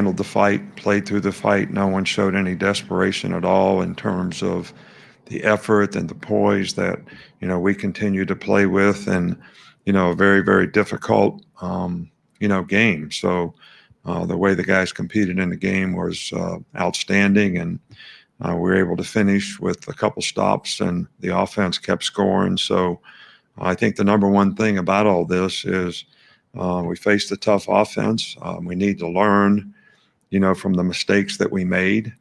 handled the fight, played through the fight. No one showed any desperation at all in terms of the effort and the poise that we continue to play with, and a very very difficult game. So the way the guys competed in the game was outstanding, and we were able to finish with a couple stops, and the offense kept scoring. So I think the number one thing about all this is we faced a tough offense. We need to learn, from the mistakes that we made.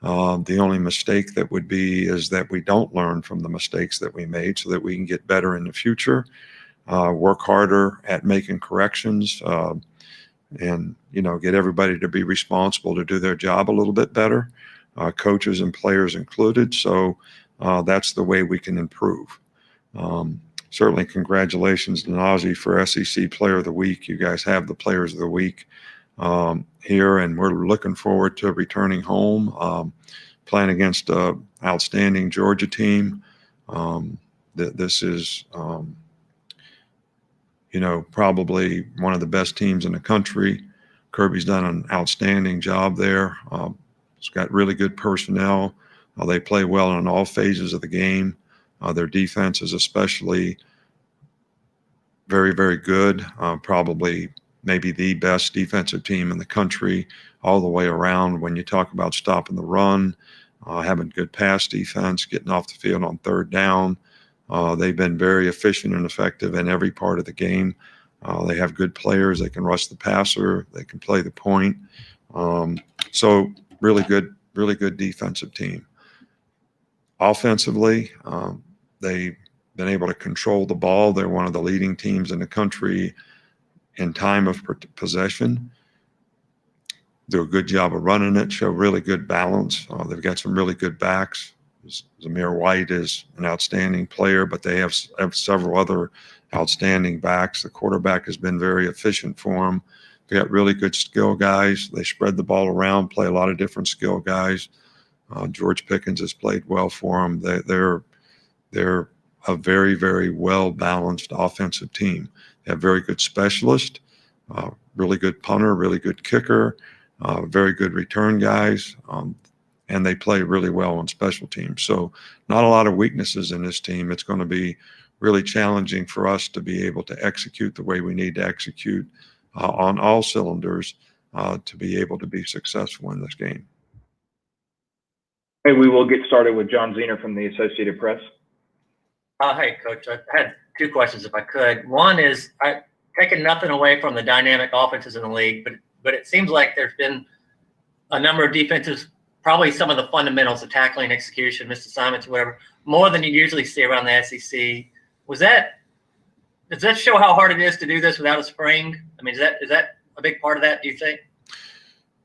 The only mistake that would be is that we don't learn from the mistakes that we made so that we can get better in the future, work harder at making corrections, and, get everybody to be responsible to do their job a little bit better, coaches and players included. So that's the way we can improve. Certainly congratulations to Najee for SEC Player of the Week. You guys have the Players of the Week here, and we're looking forward to returning home, playing against an outstanding Georgia team. This is, probably one of the best teams in the country. Kirby's done an outstanding job there. It's got really good personnel. They play well in all phases of the game. Their defense is especially very, very good, probably maybe the best defensive team in the country all the way around. When you talk about stopping the run, having good pass defense, getting off the field on third down, they've been very efficient and effective in every part of the game. They have good players. They can rush the passer. They can play the point. So really good defensive team. Offensively, they've been able to control the ball. They're one of the leading teams in the country in time of possession. Do a good job of running it, show really good balance. They've got some really good backs. Zamir White is an outstanding player, but they have several other outstanding backs. The quarterback has been very efficient for them. They got really good skill guys. They spread the ball around, play a lot of different skill guys. George Pickens has played well for them. They're a very, very well-balanced offensive team. They have very good specialists, really good punter, really good kicker, very good return guys, and they play really well on special teams. So not a lot of weaknesses in this team. It's going to be really challenging for us to be able to execute the way we need to execute on all cylinders to be able to be successful in this game. Hey, we will get started with John Zener from the Associated Press. Hey, Coach. I had two questions, if I could. One is, I taking nothing away from the dynamic offenses in the league, but it seems like there's been a number of defenses, probably some of the fundamentals of tackling, execution, missed assignments, whatever, more than you usually see around the SEC. Does that show how hard it is to do this without a spring? I mean, is that a big part of that, do you think?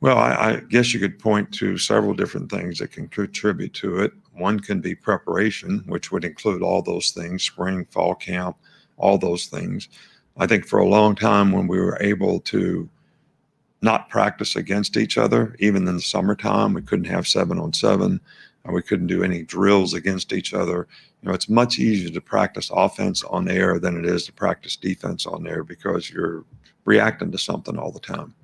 Well, I guess you could point to several different things that can contribute to it. One can be preparation, which would include all those things, spring, fall camp, all those things. I think for a long time when we were able to not practice against each other, even in the summertime, we couldn't have 7-on-7, and we couldn't do any drills against each other. It's much easier to practice offense on air than it is to practice defense on air because you're reacting to something all the time.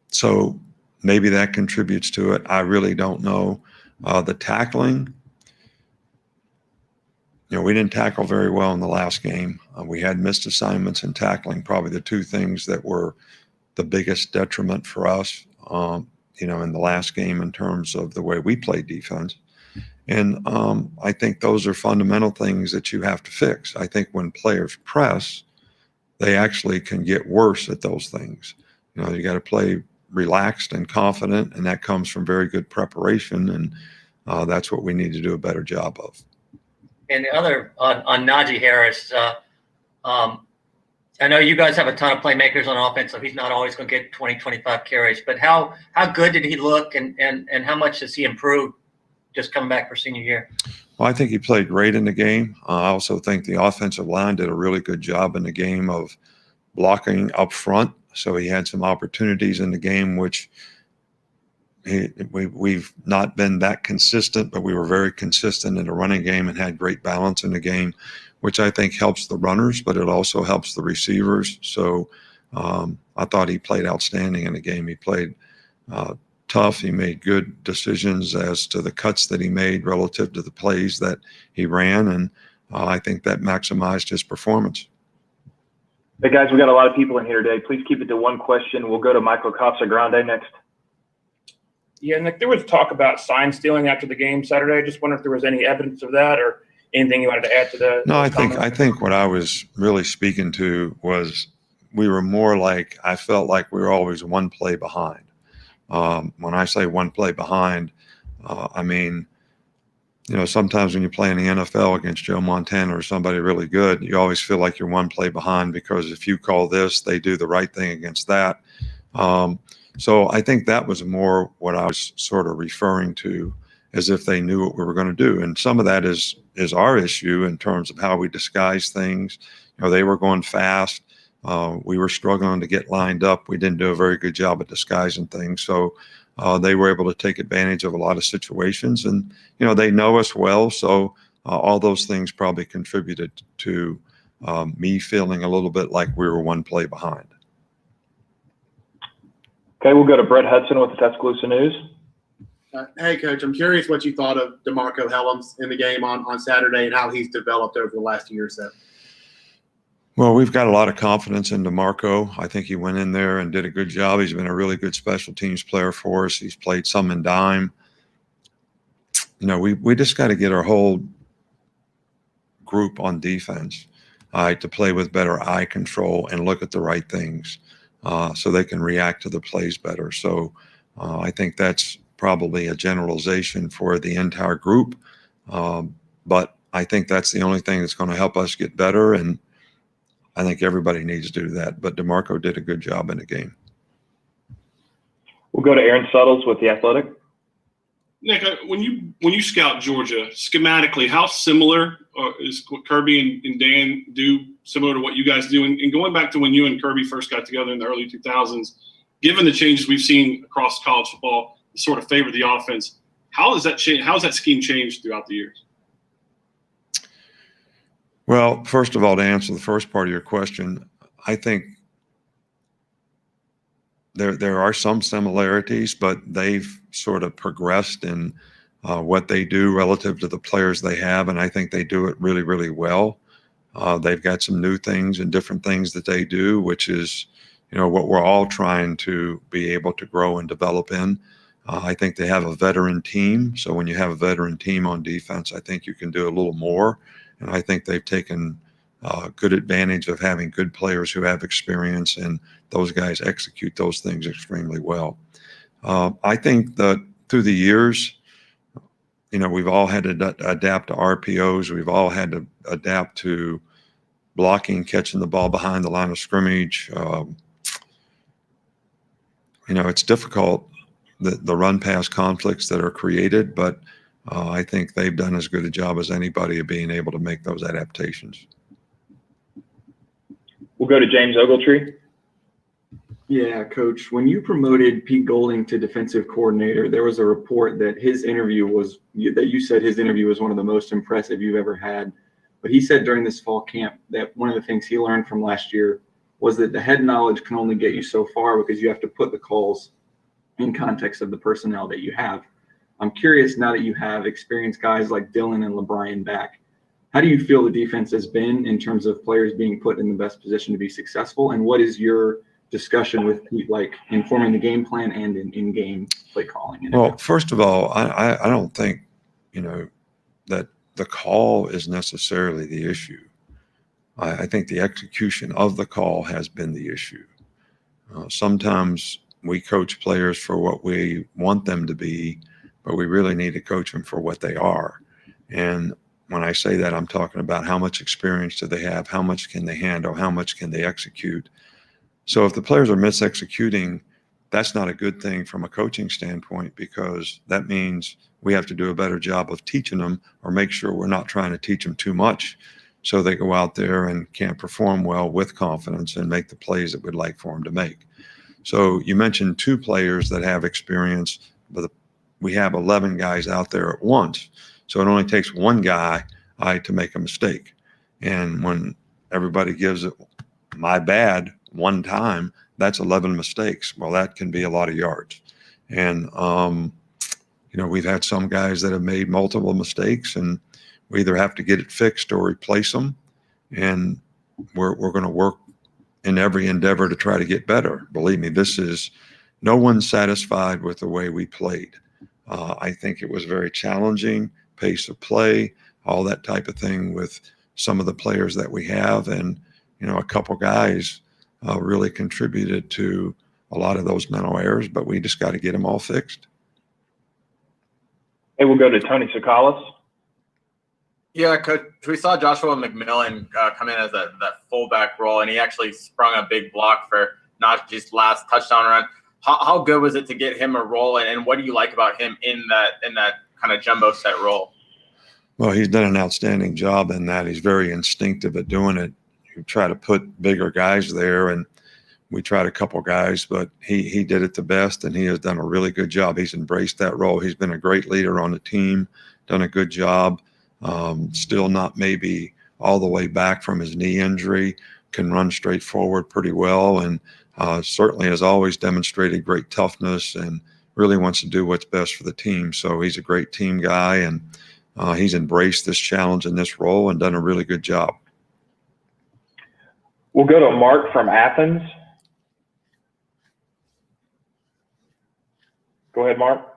So maybe that contributes to it. I really don't know. The tackling, we didn't tackle very well in the last game. We had missed assignments in tackling, probably the two things that were the biggest detriment for us, in the last game in terms of the way we played defense. And I think those are fundamental things that you have to fix. I think when players press, they actually can get worse at those things. You got to play relaxed and confident, and that comes from very good preparation, and that's what we need to do a better job of. And the other on Najee Harris, I know you guys have a ton of playmakers on offense, so he's not always going to get 20, 25 carries. But how good did he look, and how much has he improved just coming back for senior year? Well, I think he played great in the game. I also think the offensive line did a really good job in the game of blocking up front. So he had some opportunities in the game, which we've not been that consistent, but we were very consistent in the running game and had great balance in the game, which I think helps the runners, but it also helps the receivers. So I thought he played outstanding in the game. He played tough. He made good decisions as to the cuts that he made relative to the plays that he ran, and I think that maximized his performance. Hey guys, we got a lot of people in here today. Please keep it to one question. We'll go to Michael Casagrande next. Yeah, Nick, there was talk about sign stealing after the game Saturday. I just wonder if there was any evidence of that or anything you wanted to add to that. No, I think what I was really speaking to was we were more like, I felt like we were always one play behind. When I say one play behind, I mean, sometimes when you play in the NFL against Joe Montana or somebody really good, you always feel like you're one play behind because if you call this, they do the right thing against that. So I think that was more what I was sort of referring to, as if they knew what we were going to do. And some of that is our issue in terms of how we disguise things. They were going fast. We were struggling to get lined up. We didn't do a very good job at disguising things. So they were able to take advantage of a lot of situations. And, they know us well. So all those things probably contributed to me feeling a little bit like we were one play behind. Okay, we'll go to Brett Hudson with the Tuscaloosa News. Hey, Coach, I'm curious what you thought of DeMarco Hellams in the game on Saturday and how he's developed over the last year or so. Well, we've got a lot of confidence in DeMarco. I think he went in there and did a good job. He's been a really good special teams player for us. He's played some in dime. We just got to get our whole group on defense to play with better eye control and look at the right things so they can react to the plays better. So I think that's probably a generalization for the entire group. But I think that's the only thing that's going to help us get better. And I think everybody needs to do that. But DeMarco did a good job in the game. We'll go to Aaron Suttles with The Athletic. Nick, when you scout Georgia, schematically, how similar is what Kirby and Dan do similar to what you guys do? And going back to when you and Kirby first got together in the early 2000s, given the changes we've seen across college football to sort of favor the offense, how has that changed? How has that scheme changed throughout the years? Well, first of all, to answer the first part of your question, I think there are some similarities, but they've sort of progressed in what they do relative to the players they have, and I think they do it really, really well. They've got some new things and different things that they do, which is, what we're all trying to be able to grow and develop in. I think they have a veteran team, so when you have a veteran team on defense, I think you can do a little more, and I think they've taken good advantage of having good players who have experience, and those guys execute those things extremely well. I think that through the years, we've all had to adapt to RPOs. We've all had to adapt to blocking, catching the ball behind the line of scrimmage. It's difficult, the run-pass conflicts that are created, but I think they've done as good a job as anybody of being able to make those adaptations. We'll go to James Ogletree. Yeah, Coach, when you promoted Pete Golding to defensive coordinator, there was a report that you said his interview was one of the most impressive you've ever had. But he said during this fall camp that one of the things he learned from last year was that the head knowledge can only get you so far because you have to put the calls in context of the personnel that you have. I'm curious, now that you have experienced guys like Dylan and LeBrian back, how do you feel the defense has been in terms of players being put in the best position to be successful? And what is your discussion with Pete like informing the game plan and in-game play calling? Well, first of all, I don't think, that the call is necessarily the issue. I think the execution of the call has been the issue. Sometimes we coach players for what we want them to be, but we really need to coach them for what they are. And when I say that, I'm talking about how much experience do they have, how much can they handle, how much can they execute. So if the players are mis-executing, that's not a good thing from a coaching standpoint, because that means we have to do a better job of teaching them, or make sure we're not trying to teach them too much so they go out there and can't perform well with confidence and make the plays that we'd like for them to make. So you mentioned two players that have experience, but we have 11 guys out there at once. So it only takes one guy to make a mistake. And when everybody gives it my bad one time, that's 11 mistakes. Well, that can be a lot of yards. And, we've had some guys that have made multiple mistakes, and we either have to get it fixed or replace them. And we're going to work in every endeavor to try to get better. Believe me, no one's satisfied with the way we played. I think it was very challenging, pace of play, all that type of thing with some of the players that we have. And, a couple guys really contributed to a lot of those mental errors, but we just got to get them all fixed. Hey, we'll go to Tony Sakalas. Yeah, Coach, we saw Joshua McMillan come in as that fullback role, and he actually sprung a big block for Najee's last touchdown run. How good was it to get him a role, and what do you like about him in that kind of jumbo set role? Well, he's done an outstanding job in that. He's very instinctive at doing it. You try to put bigger guys there, and we tried a couple guys, but he did it the best, and he has done a really good job. He's embraced that role. He's been a great leader on the team, done a good job. Still not maybe all the way back from his knee injury, can run straight forward pretty well, and certainly has always demonstrated great toughness and really wants to do what's best for the team. So he's a great team guy, and he's embraced this challenge in this role and done a really good job. We'll go to Mark from Athens. Go ahead, Mark.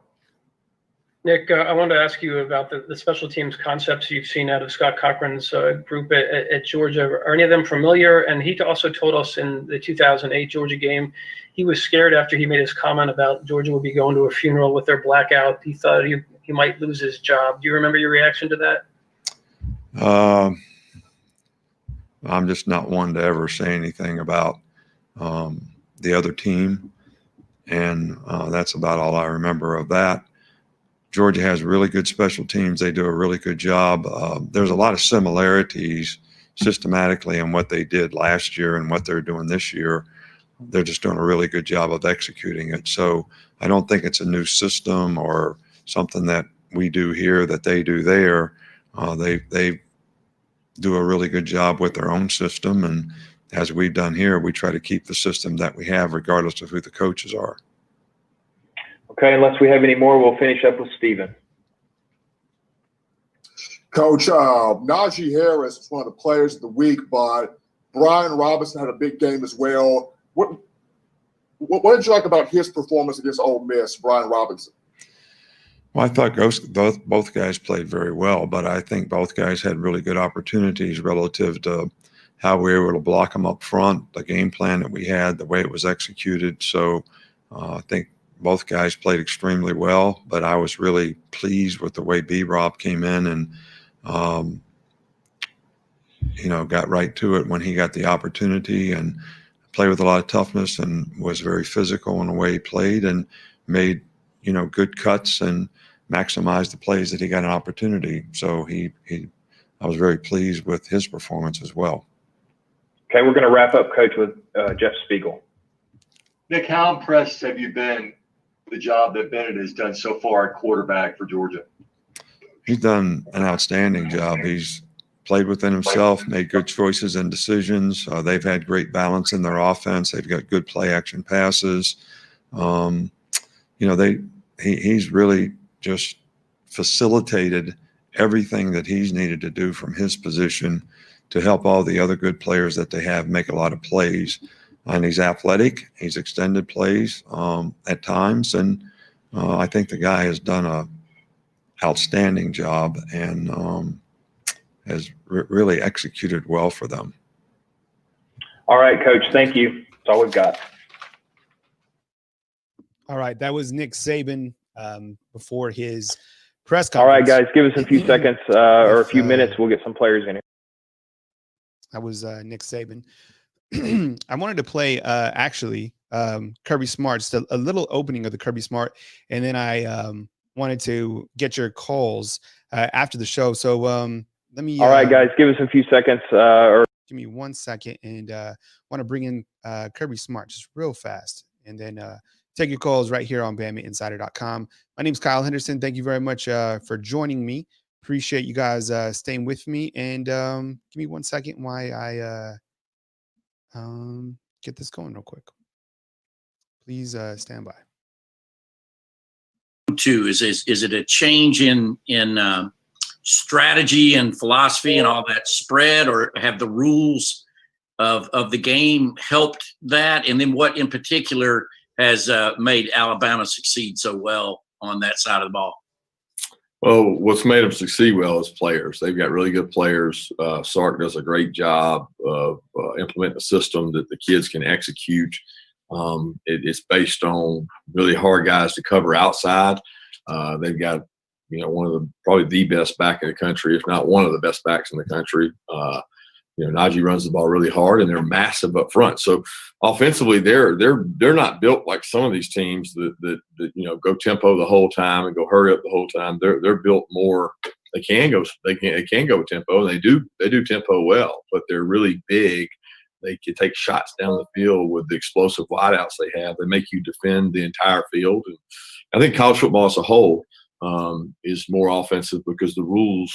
Nick, I wanted to ask you about the special teams concepts you've seen out of Scott Cochran's group at Georgia. Are any of them familiar? And he also told us in the 2008 Georgia game, he was scared after he made his comment about Georgia would be going to a funeral with their blackout. He thought he might lose his job. Do you remember your reaction to that? I'm just not one to ever say anything about the other team. And that's about all I remember of that. Georgia has really good special teams. They do a really good job. There's a lot of similarities systematically in what they did last year and what they're doing this year. They're just doing a really good job of executing it. So I don't think it's a new system or something that we do here that they do there. They do a really good job with their own system. And as we've done here, we try to keep the system that we have regardless of who the coaches are. Okay, unless we have any more, we'll finish up with Steven. Coach, Najee Harris is one of the players of the week, but Brian Robinson had a big game as well. What did you like about his performance against Ole Miss, Brian Robinson? Well, I thought both guys played very well, but I think both guys had really good opportunities relative to how we were able to block them up front, the game plan that we had, the way it was executed. So I think both guys played extremely well, but I was really pleased with the way B-Rob came in and, got right to it when he got the opportunity and played with a lot of toughness and was very physical in the way he played and made, good cuts and maximized the plays that he got an opportunity. So I was very pleased with his performance as well. Okay, we're going to wrap up, Coach, with Jeff Spiegel. Nick, how impressed have you been with the job that Bennett has done so far at quarterback for Georgia? He's done an outstanding job. He's played within himself, made good choices and decisions. They've had great balance in their offense. They've got good play action passes. He's really just facilitated everything that he's needed to do from his position to help all the other good players that they have make a lot of plays. And he's athletic. He's extended plays at times. And I think the guy has done a outstanding job and has really executed well for them. All right, Coach. Thank you. That's all we've got. All right. That was Nick Saban before his press conference. All right, guys. Give us a few seconds or a few minutes. We'll get some players in here. That was Nick Saban. I wanted to play Kirby Smart, just a little opening of the Kirby Smart, and then I wanted to get your calls after the show. So let me. All right, guys, give us a few seconds. Give me 1 second, and want to bring in Kirby Smart just real fast, and then take your calls right here on BamaInsider.com. My name's Kyle Henderson. Thank you very much for joining me. Appreciate you guys staying with me, and give me 1 second while I get this going real quick. Please stand by. Is it a change in strategy and philosophy and all that spread, or have the rules of the game helped that? And then what in particular has made Alabama succeed so well on that side of the ball? Well, what's made them succeed well is players. They've got really good players. Sark does a great job of implementing a system that the kids can execute. It's based on really hard guys to cover outside. They've got, one of the probably the best back in the country, if not one of the best backs in the country. Najee runs the ball really hard, and they're massive up front. So offensively, they're not built like some of these teams that go tempo the whole time and go hurry up the whole time. They're built more. They can go tempo, and they do tempo well, but they're really big. They can take shots down the field with the explosive wideouts they have. They make you defend the entire field. And I think college football as a whole is more offensive because the rules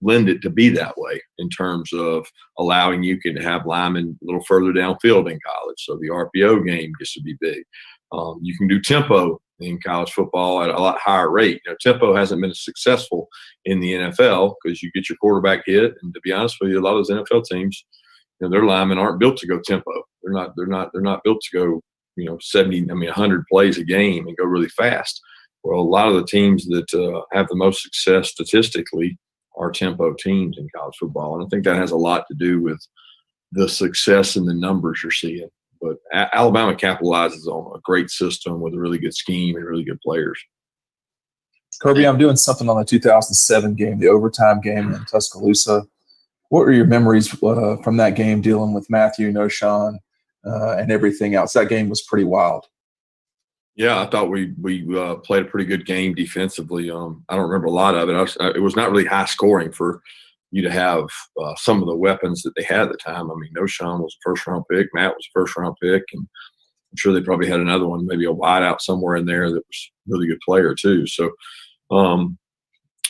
lend it to be that way in terms of allowing you can have linemen a little further downfield in college. So the RPO game gets to be big. You can do tempo in college football at a lot higher rate. Tempo hasn't been as successful in the NFL because you get your quarterback hit. And to be honest with you, a lot of those NFL teams, their linemen aren't built to go tempo. They're not built to go, 100 plays a game and go really fast. Well, a lot of the teams that have the most success statistically are tempo teams in college football. And I think that has a lot to do with the success and the numbers you're seeing. But Alabama capitalizes on a great system with a really good scheme and really good players. Kirby, I'm doing something on the 2007 game, the overtime game in Tuscaloosa. What were your memories from that game dealing with Matthew, Noshawn, and everything else? That game was pretty wild. Yeah, I thought we played a pretty good game defensively. I don't remember a lot of it. It was not really high scoring for you to have some of the weapons that they had at the time. I mean, Noshawn was a first-round pick. Matt was a first-round pick. And I'm sure they probably had another one, maybe a wideout somewhere in there that was a really good player too. So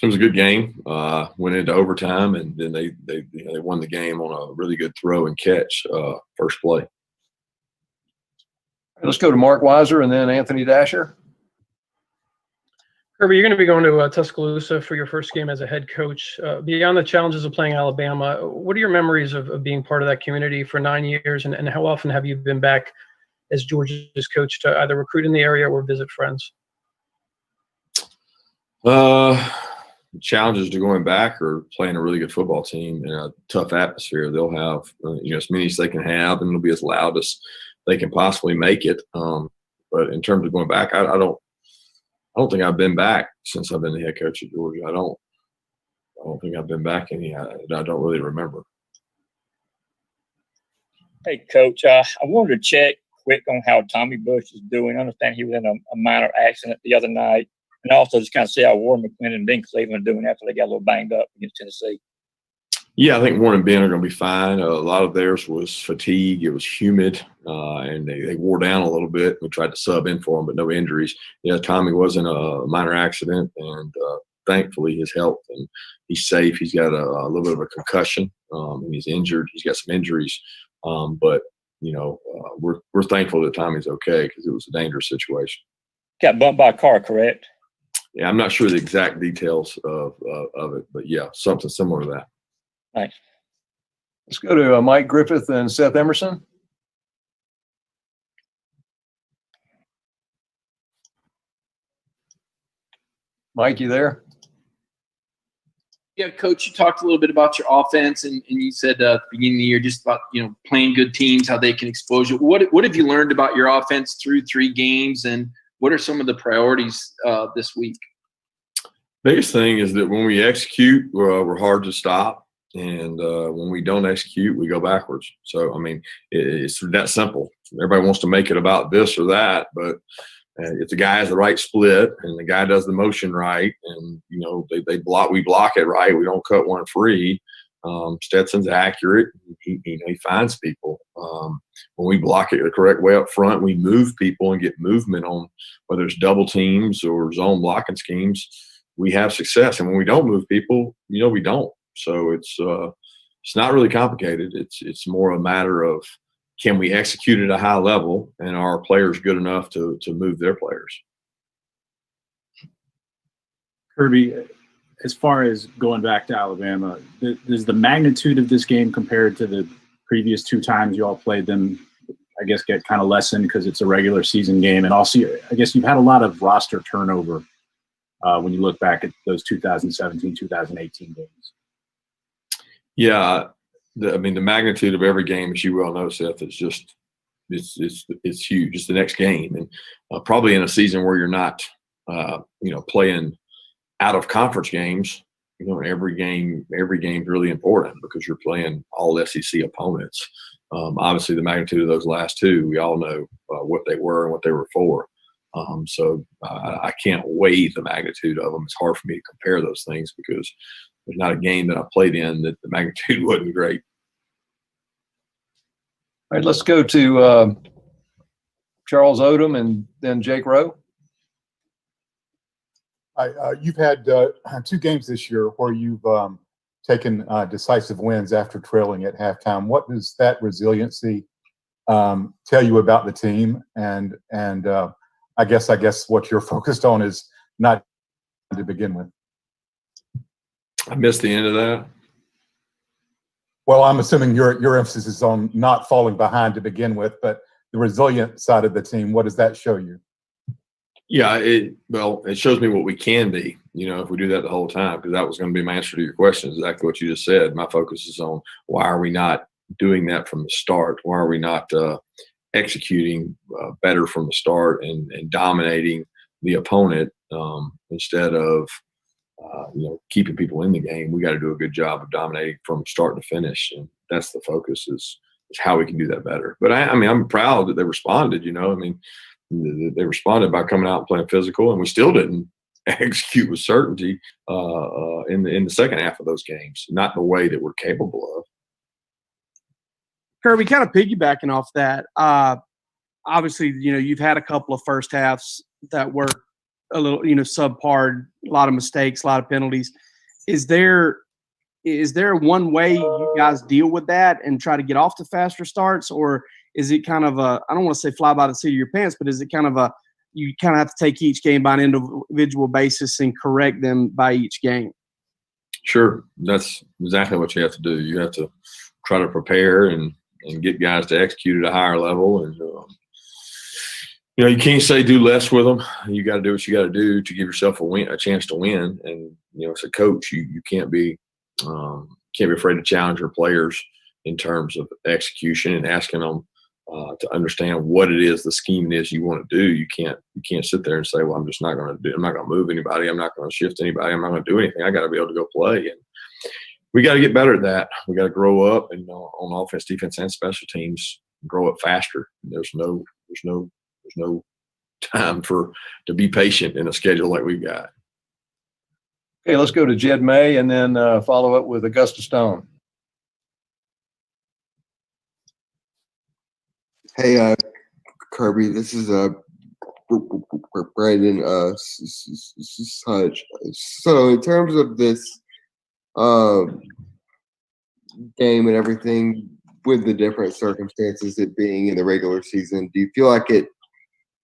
it was a good game. Went into overtime, and then they won the game on a really good throw and catch first play. Let's go to Mark Weiser and then Anthony Dasher. Kirby, you're going to be going to Tuscaloosa for your first game as a head coach. Beyond the challenges of playing Alabama, what are your memories of being part of that community for 9 years, and how often have you been back as Georgia's coach to either recruit in the area or visit friends? Challenges to going back or playing a really good football team in a tough atmosphere. They'll have as many as they can have, and it'll be as loud as they can possibly make it. But in terms of going back, I don't think I've been back since I've been the head coach at Georgia. I don't think I've been back any. I don't really remember. Hey, Coach, I wanted to check quick on how Tommy Bush is doing. I understand he was in a minor accident the other night, and also just kind of see how Warren McClendon and Ben Cleveland are doing after they got a little banged up against Tennessee. Yeah, I think Warren and Ben are going to be fine. A lot of theirs was fatigue. It was humid, and they wore down a little bit. We tried to sub in for them, but no injuries. Yeah, Tommy was in a minor accident, and thankfully his health, and he's safe. He's got a little bit of a concussion, and he's injured. He's got some injuries, but we're thankful that Tommy's okay because it was a dangerous situation. Got bumped by a car, correct? Yeah, I'm not sure the exact details of it, but yeah, something similar to that. Thanks. Let's go to Mike Griffith and Seth Emerson. Mike, you there? Yeah, Coach, you talked a little bit about your offense, and you said at the beginning of the year just about playing good teams, how they can expose you. What have you learned about your offense through 3 games, and what are some of the priorities this week? Biggest thing is that when we execute, we're hard to stop. And when we don't execute, we go backwards. So, I mean, it's that simple. Everybody wants to make it about this or that, but if the guy has the right split and the guy does the motion right, and we block it right, we don't cut one free. Stetson's accurate. He finds people. When we block it the correct way up front, we move people and get movement on whether it's double teams or zone blocking schemes. We have success, and when we don't move people, we don't. So it's not really complicated. It's more a matter of can we execute at a high level, and are our players good enough to move their players? Kirby, as far as going back to Alabama, does the magnitude of this game compared to the previous two times you all played them, I guess, get kind of lessened because it's a regular season game? And also, I guess you've had a lot of roster turnover when you look back at those 2017, 2018 games. Yeah, I mean, the magnitude of every game, as you well know, Seth, is just it's huge. It's the next game, and probably in a season where you're not, playing out of conference games. Every game is really important because you're playing all SEC opponents. Obviously, the magnitude of those last two, we all know what they were and what they were for. So I can't weigh the magnitude of them. It's hard for me to compare those things because there's not a game that I played in that the magnitude wasn't great. All right, let's go to Charles Odom and then Jake Rowe. You've had 2 games this year where you've taken decisive wins after trailing at halftime. What does that resiliency tell you about the team? And I guess what you're focused on is not to begin with. I missed the end of that. Well, I'm assuming your emphasis is on not falling behind to begin with, but the resilient side of the team, what does that show you? Yeah, it shows me what we can be, if we do that the whole time, because that was going to be my answer to your question, exactly what you just said. My focus is on why are we not doing that from the start? Why are we not executing better from the start and dominating the opponent instead of keeping people in the game? We got to do a good job of dominating from start to finish, and that's the focus is how we can do that better. But I'm proud that they responded. They responded by coming out and playing physical, and we still didn't execute with certainty in the second half of those games, not the way that we're capable of. Kirby, kind of piggybacking off that, obviously, you've had a couple of first halves that were a little, subpar, a lot of mistakes, a lot of penalties. Is there one way you guys deal with that and try to get off to faster starts, or is it kind of I don't want to say fly by the seat of your pants, but is it kind of you kind of have to take each game by an individual basis and correct them by each game? Sure. That's exactly what you have to do. You have to try to prepare and get guys to execute at a higher level. And, you can't say do less with them. You got to do what you got to do to give yourself a chance to win. And, as a coach, you can't be afraid to challenge your players in terms of execution and asking them to understand what it is, the scheme it is you want to do. You can't sit there and say, well, I'm not going to move anybody. I'm not going to shift anybody. I'm not going to do anything. I got to be able to go play. And we got to get better at that. We got to grow up and on offense, defense, and special teams, grow up faster. There's no time to be patient in a schedule like we've got. Okay, let's go to Jed May and then follow up with Augusta Stone. Hey, Kirby, this is Brandon Sudge. So in terms of this game and everything, with the different circumstances, it being in the regular season, do you feel like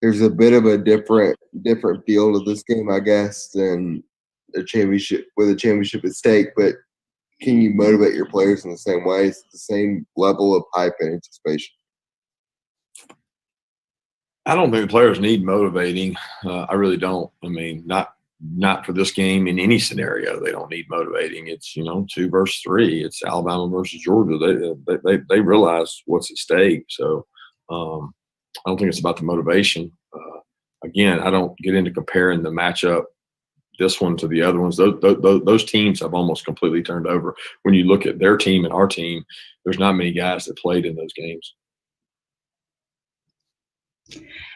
there's a bit of a different feel to this game, I guess, than a championship with a championship at stake? But can you motivate your players in the same way? It's the same level of hype and anticipation. I don't think the players need motivating. I really don't. Not for this game. In any scenario, they don't need motivating. It's 2 versus 3. It's Alabama versus Georgia. They realize what's at stake. So I don't think it's about the motivation. Again, I don't get into comparing the matchup, this one to the other ones. Those teams have almost completely turned over. When you look at their team and our team, there's not many guys that played in those games.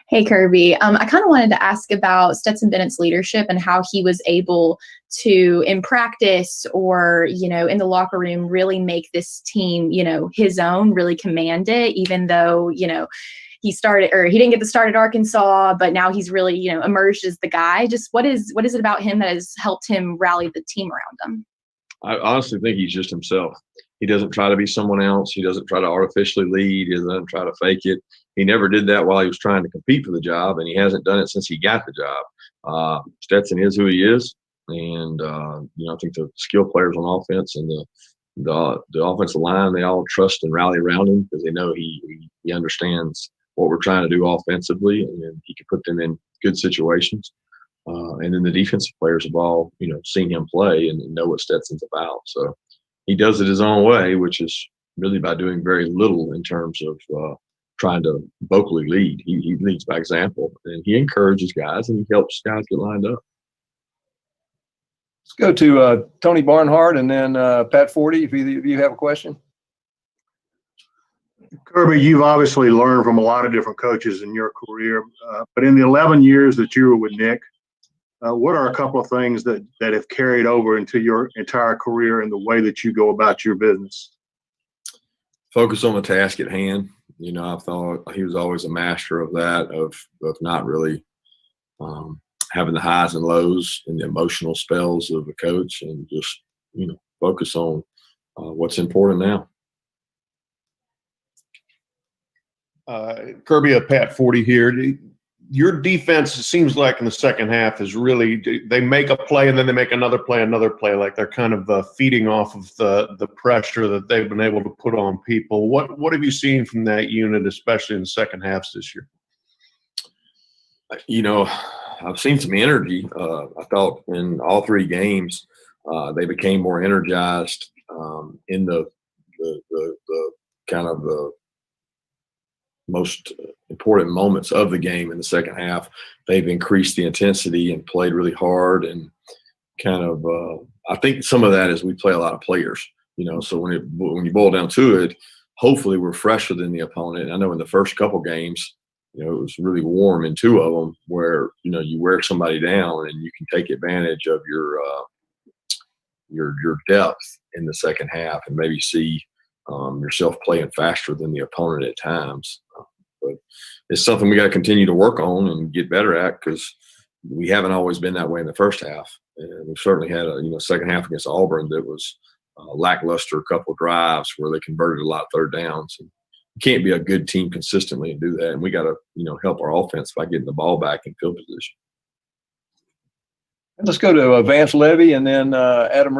Hey, Kirby. I kind of wanted to ask about Stetson Bennett's leadership and how he was able to, in practice or, in the locker room, really make this team, his own, really command it, even though, he didn't get the start at Arkansas, but now he's really, emerged as the guy. Just what is it about him that has helped him rally the team around him? I honestly think he's just himself. He doesn't try to be someone else. He doesn't try to artificially lead. He doesn't try to fake it. He never did that while he was trying to compete for the job, and he hasn't done it since he got the job. Stetson is who he is, and I think the skill players on offense and the offensive line, they all trust and rally around him because they know he understands what we're trying to do offensively, and he can put them in good situations. And then the defensive players have all, seen him play and know what Stetson's about. So he does it his own way, which is really by doing very little in terms of trying to vocally lead. He leads by example, and he encourages guys and he helps guys get lined up. Let's go to Tony Barnhart and then Pat Forty, if either of you have a question. Kirby, you've obviously learned from a lot of different coaches in your career, but in the 11 years that you were with Nick, what are a couple of things that have carried over into your entire career and the way that you go about your business? Focus on the task at hand. I thought he was always a master of that, of not really having the highs and lows and the emotional spells of a coach, and just, focus on what's important now. Kirby, Pat 40 here. Your defense, it seems like in the second half, is really, they make a play and then they make another play. Like they're kind of feeding off of the pressure that they've been able to put on people. What have you seen from that unit, especially in the second halves this year? I've seen some energy. I thought in all three games, they became more energized in the kind of the most important moments of the game in the second half. They've increased the intensity and played really hard, and kind of I think some of that is we play a lot of players, so when you boil down to it, hopefully we're fresher than the opponent. I know in the first couple games, it was really warm in two of them where, you wear somebody down and you can take advantage of your depth in the second half and maybe see yourself playing faster than the opponent at times. But it's something we got to continue to work on and get better at, because we haven't always been that way in the first half. And we've certainly had a second half against Auburn that was lackluster, a couple of drives where they converted a lot of third downs. And you can't be a good team consistently and do that. And we got to help our offense by getting the ball back in field position. Let's go to Vance Levy and then Adam.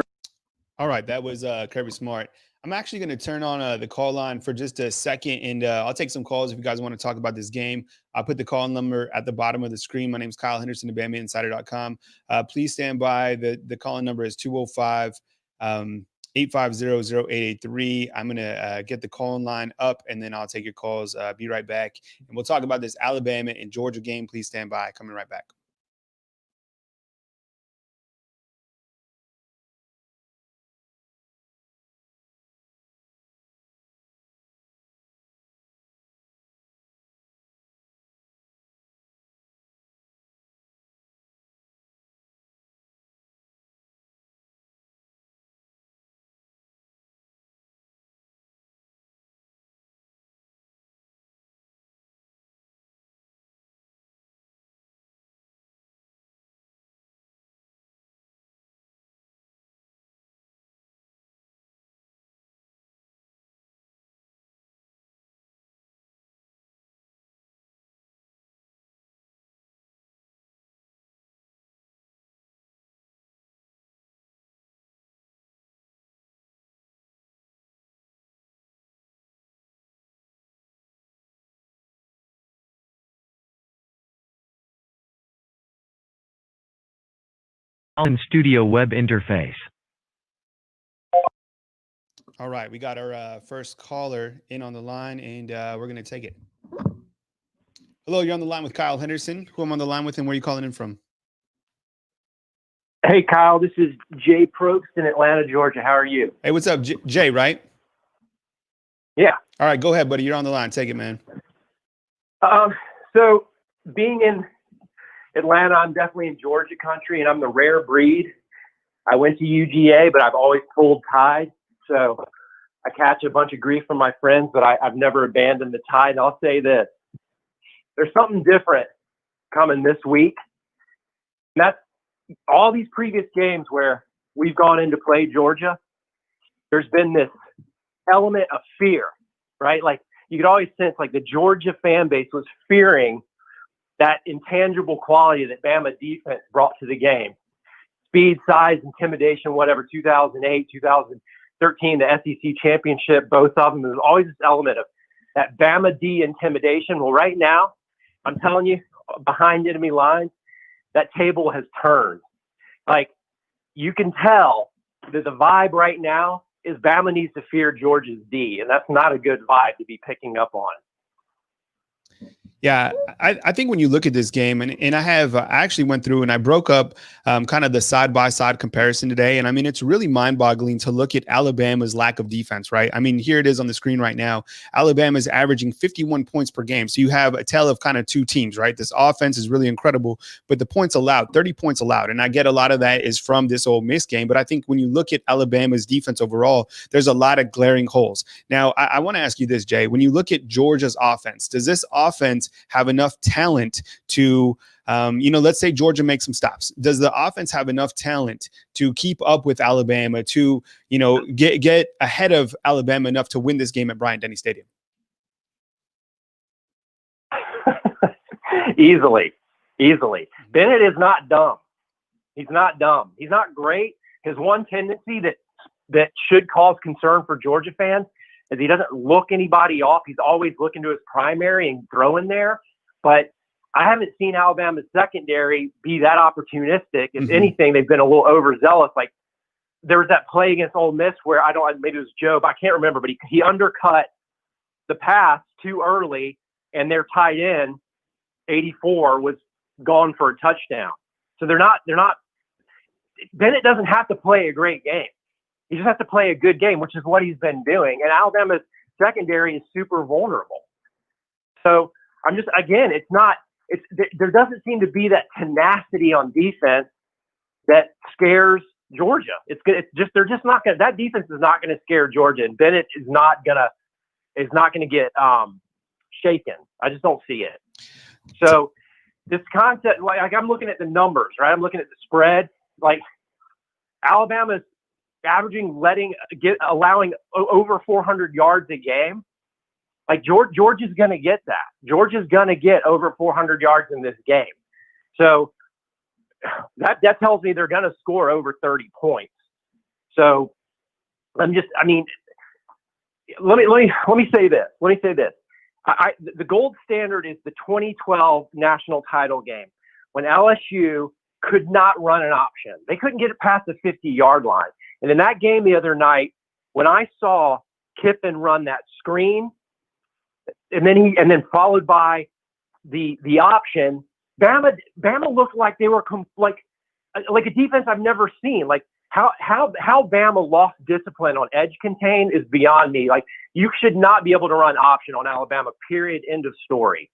All right, that was Kirby Smart. I'm actually going to turn on the call line for just a second, and I'll take some calls if you guys want to talk about this game. I'll put the call number at the bottom of the screen. My name is Kyle Henderson of BamaInsider.com. Please stand by. The call number is 205-850-0883. I'm going to get the call line up, and then I'll take your calls. Be right back, and we'll talk about this Alabama and Georgia game. Please stand by. Coming right back. On Studio Web Interface. All right, we got our first caller in on the line, and we're going to take it. Hello, you're on the line with Kyle Henderson. Who am I on the line with, and where are you calling in from? Hey, Kyle, this is Jay Probst in Atlanta, Georgia. How are you? Hey, what's up, Jay, right? Yeah. All right, go ahead, buddy. You're on the line. Take it, man. So being in Atlanta, I'm definitely in Georgia country, and I'm the rare breed. I went to UGA, but I've always pulled Tide. So I catch a bunch of grief from my friends, but I've never abandoned the Tide. And I'll say this. There's something different coming this week. And that's all these previous games where we've gone in to play Georgia, there's been this element of fear, right? Like you could always sense like the Georgia fan base was fearing that intangible quality that Bama defense brought to the game. Speed, size, intimidation, whatever, 2008, 2013, the SEC championship, both of them, there's always this element of that Bama D intimidation. Well, right now, I'm telling you, behind enemy lines, that table has turned. Like, you can tell that the vibe right now is Bama needs to fear Georgia's D, and that's not a good vibe to be picking up on. Yeah, I think when you look at this game, and I actually went through and I broke up kind of the side-by-side comparison today. And I mean, it's really mind-boggling to look at Alabama's lack of defense, right? I mean, here it is on the screen right now. Alabama is averaging 51 points per game. So you have a tale of kind of two teams, right? This offense is really incredible, but the points allowed, 30 points allowed. And I get a lot of that is from this Ole Miss game. But I think when you look at Alabama's defense overall, there's a lot of glaring holes. Now, I want to ask you this, Jay. When you look at Georgia's offense, does this offense have enough talent to, let's say Georgia makes some stops. Does the offense have enough talent to keep up with Alabama to, get ahead of Alabama enough to win this game at Bryant-Denny Stadium? Easily. Bennett is not dumb. He's not dumb. He's not great. His one tendency that should cause concern for Georgia fans is he doesn't look anybody off. He's always looking to his primary and throwing there. But I haven't seen Alabama's secondary be that opportunistic. If anything, they've been a little overzealous. Like there was that play against Ole Miss where maybe it was Joe, but I can't remember, but he undercut the pass too early and their tight end, 84, was gone for a touchdown. So they're not, Bennett doesn't have to play a great game. He just has to play a good game, which is what he's been doing. And Alabama's secondary is super vulnerable. So I'm just, again, there doesn't seem to be that tenacity on defense that scares Georgia. They're just not going to, that defense is not going to scare Georgia, and Bennett is not going to get shaken. I just don't see it. So this concept, like I'm looking at the numbers, right? I'm looking at the spread. Like Alabama's averaging, allowing over 400 yards a game. Like Georgia's going to get that. Georgia's going to get over 400 yards in this game. So that tells me they're going to score over 30 points. So let me say this. The gold standard is the 2012 national title game when LSU could not run an option. They couldn't get it past the 50-yard line. And in that game the other night, when I saw Kiffin run that screen, and then followed by the option, Bama looked like they were like a defense I've never seen. Like how Bama lost discipline on edge contain is beyond me. Like you should not be able to run option on Alabama. Period. End of story.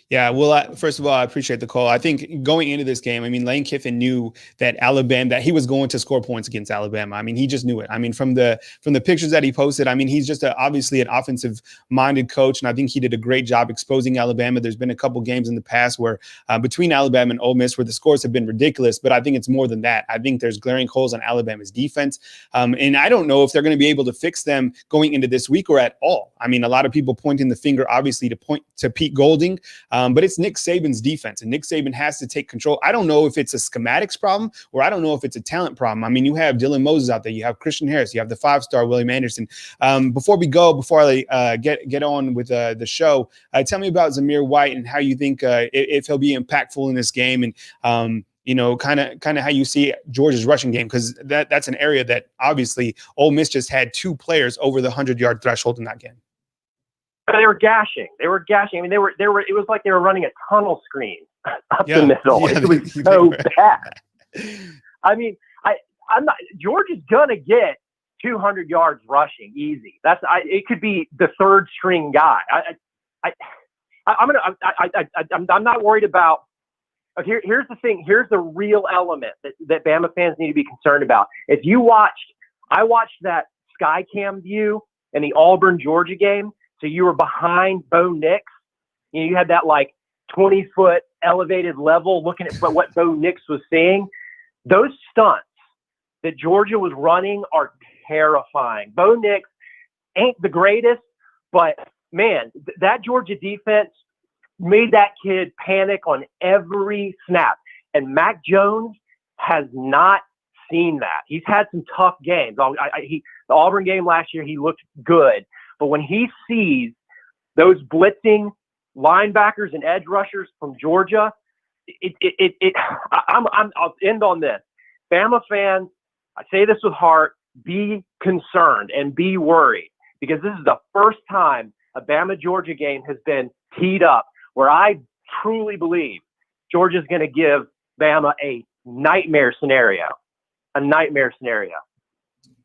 Yeah, well, first of all, I appreciate the call. I think going into this game, I mean, Lane Kiffin knew that that he was going to score points against Alabama. I mean, he just knew it. I mean, from the pictures that he posted, I mean, he's just obviously an offensive-minded coach, and I think he did a great job exposing Alabama. There's been a couple games in the past where between Alabama and Ole Miss where the scores have been ridiculous, but I think it's more than that. I think there's glaring holes on Alabama's defense, and I don't know if they're going to be able to fix them going into this week or at all. I mean, a lot of people pointing the finger, obviously, to point to Pete Golding. But it's Nick Saban's defense, and Nick Saban has to take control. I don't know if it's a schematics problem or I don't know if it's a talent problem. I mean, you have Dylan Moses out there, you have Christian Harris, you have the 5-star William Anderson. Before I get on with the show, tell me about Zamir White and how you think if he'll be impactful in this game, and kind of how you see Georgia's rushing game, because that's an area that obviously Ole Miss just had two players over the 100-yard threshold in that game. They were gashing. I mean, it was like they were running a tunnel screen up the middle. It was so bad. I mean, Georgia's gonna get 200 yards rushing easy. It could be the third string guy. I'm not worried about. Here's the thing. Here's the real element that Bama fans need to be concerned about. I watched that Skycam view in the Auburn Georgia game. So you were behind Bo Nix. You had that like 20-foot elevated level looking at what Bo Nix was seeing. those stunts that Georgia was running are terrifying. Bo Nix ain't the greatest, but man, that Georgia defense made that kid panic on every snap. And Mac Jones has not seen that. He's had some tough games. The Auburn game last year, he looked good. But when he sees those blitzing linebackers and edge rushers from Georgia, I'll end on this. Bama fans, I say this with heart, be concerned and be worried, because this is the first time a Bama-Georgia game has been teed up where I truly believe Georgia's going to give Bama a nightmare scenario. A nightmare scenario.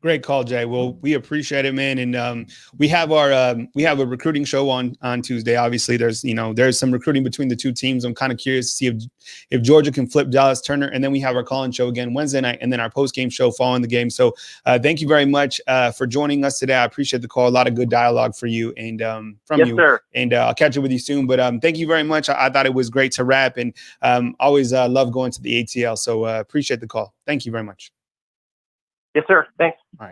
Great call, Jay. Well, we appreciate it, man. And we have a recruiting show on Tuesday. Obviously, there's some recruiting between the two teams. I'm kind of curious to see if Georgia can flip Dallas Turner. And then we have our call-in show again Wednesday night, and then our post-game show following the game. So thank you very much for joining us today. I appreciate the call. A lot of good dialogue for you and from yes, you. Sir. And I'll catch up with you soon. But thank you very much. I thought it was great to wrap, and always love going to the ATL. So appreciate the call. Thank you very much. Yes, sir. Thanks. All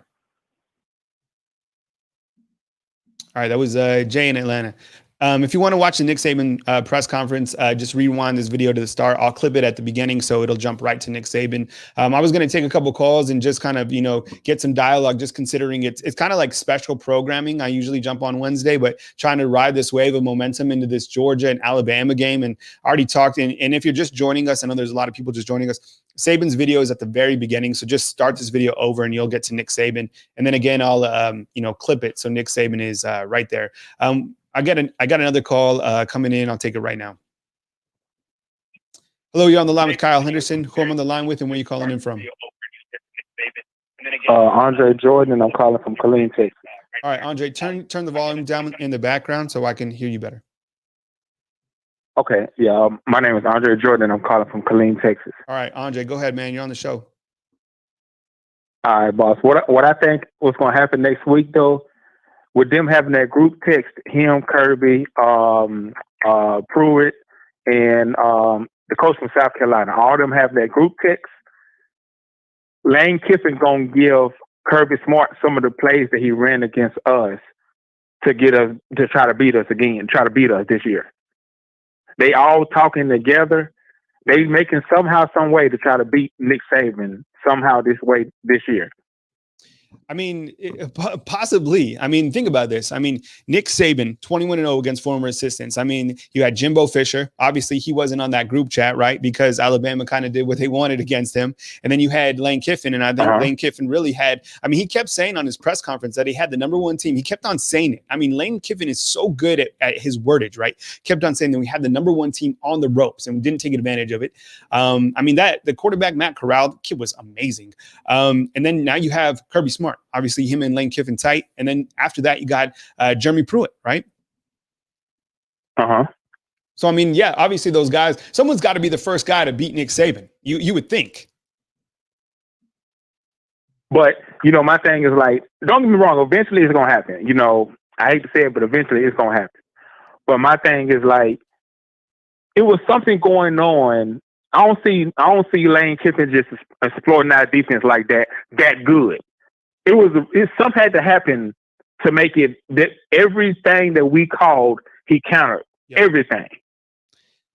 right, that was Jay in Atlanta. If you want to watch the Nick Saban press conference, just rewind this video to the start. I'll clip it at the beginning, so it'll jump right to Nick Saban. I was going to take a couple calls and just kind of, get some dialogue, just considering it's kind of like special programming. I usually jump on Wednesday, but trying to ride this wave of momentum into this Georgia and Alabama game. And I already talked, and if you're just joining us, I know there's a lot of people just joining us. Saban's video is at the very beginning, so just start this video over and you'll get to Nick Saban. And then again, I'll clip it so Nick Saban is right there. I got another call coming in. I'll take it right now. Hello, you're on the line with Kyle Henderson. Who I'm on the line with, and where you calling in from? Andre Jordan, and I'm calling from Killeen, Texas. All right, Andre, turn the volume down in the background so I can hear you better. Okay, yeah. My name is Andre Jordan, and I'm calling from Killeen, Texas. All right, Andre, go ahead, man. You're on the show. All right, boss. What I think what's going to happen next week, though, with them having that group text, him, Kirby, Pruitt, and the coach from South Carolina, all of them have that group text. Lane Kiffin gonna give Kirby Smart some of the plays that he ran against us to get us to try to beat us again, try to beat us this year. They all talking together. They making somehow, some way to try to beat Nick Saban somehow this year. I mean, possibly. I mean, think about this. I mean, Nick Saban, 21-0 against former assistants. I mean, you had Jimbo Fisher. Obviously, he wasn't on that group chat, right? Because Alabama kind of did what they wanted against him. And then you had Lane Kiffin, and I think Lane Kiffin really had – I mean, he kept saying on his press conference that he had the #1 team. He kept on saying it. I mean, Lane Kiffin is so good at his wordage, right? Kept on saying that we had the #1 team on the ropes, and we didn't take advantage of it. I mean, the quarterback, Matt Corral, the kid was amazing. And then now you have Kirby Smart. Obviously, him and Lane Kiffin tight. And then after that, you got Jeremy Pruitt, right? So, I mean, yeah, obviously those guys, someone's got to be the first guy to beat Nick Saban. You would think. But, my thing is like, don't get me wrong, eventually it's going to happen. I hate to say it, but eventually it's going to happen. But my thing is like, it was something going on. I don't see Lane Kiffin just exploring that defense like that good. Something had to happen to make it that everything that we called, he countered everything.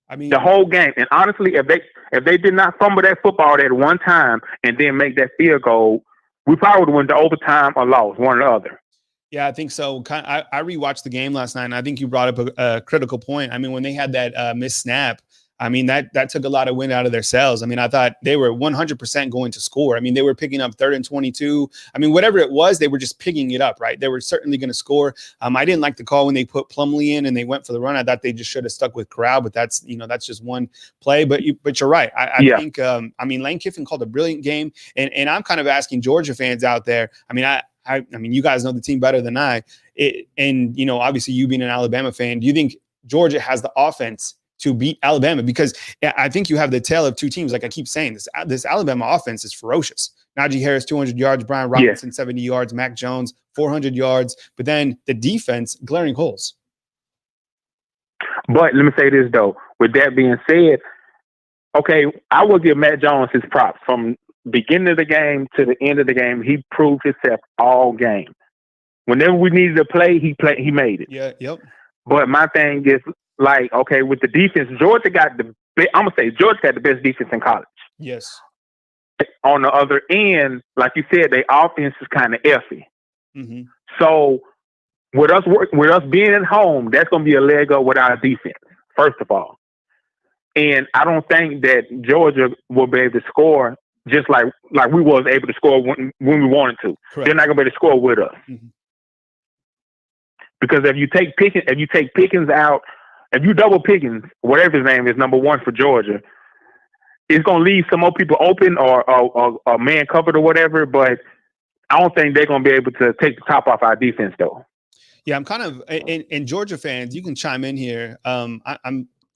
I mean, the whole game. And honestly, if they did not fumble that football at one time and then make that field goal, we probably would have went to overtime or lost, one or the other. Yeah, I think so. I rewatched the game last night, and I think you brought up a critical point. I mean, when they had that missed snap, I mean, that took a lot of wind out of their sails. I mean, I thought they were 100% going to score. I mean, they were picking up 3rd and 22. I mean, whatever it was, they were just picking it up, right? They were certainly going to score. I didn't like the call when they put Plumlee in and they went for the run. I thought they just should have stuck with Corral, but that's just one play. But you're right. I think, Lane Kiffin called a brilliant game. And I'm kind of asking Georgia fans out there. I mean, you guys know the team better than I. Obviously you being an Alabama fan, do you think Georgia has the offense to beat Alabama? Because I think you have the tale of two teams. Like I keep saying, this Alabama offense is ferocious. Najee Harris, 200 yards, Brian Robinson, 70 yards, Mac Jones, 400 yards. But then the defense, glaring holes. But let me say this, though. With that being said, okay, I will give Mac Jones his props from beginning of the game to the end of the game, he proved himself all game. Whenever we needed to play, he made it. Yeah, yep. But my thing is like, okay, with the defense, Georgia got the best defense in college. Yes. On the other end, like you said, their offense is kind of iffy. Mm-hmm. So with us being at home, that's going to be a leg up with our defense, first of all. And I don't think that Georgia will be able to score just like we was able to score when we wanted to. Correct. They're not going to be able to score with us. Mm-hmm. Because if you take Pickens out, if you double Pickens, whatever his name is, number one for Georgia, it's going to leave some more people open or man covered or whatever. But I don't think they're going to be able to take the top off our defense, though. Yeah, I'm kind of, and Georgia fans, you can chime in here.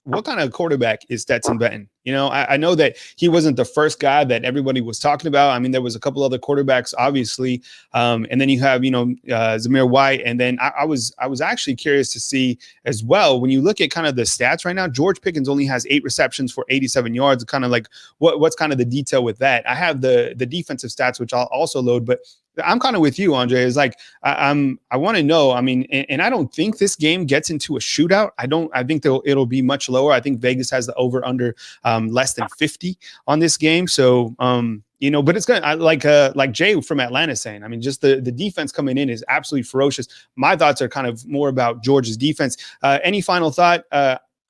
What kind of quarterback is Stetson Benton? You know, I know that he wasn't the first guy that everybody was talking about. I mean, there was a couple other quarterbacks, obviously, and then you have, Zamir White, and then I was actually curious to see as well, when you look at kind of the stats right now, George Pickens only has 8 receptions for 87 yards. Kind of like what's kind of the detail with that? I have the defensive stats, which I'll also load, but I'm kind of with you, Andre. Is like I want to know. I mean, and I don't think this game gets into a shootout. I think it'll be much lower. I think Vegas has the over under less than 50 on this game. So but it's gonna like Jay from Atlanta saying. I mean, just the defense coming in is absolutely ferocious. My thoughts are kind of more about Georgia's defense. Any final thought,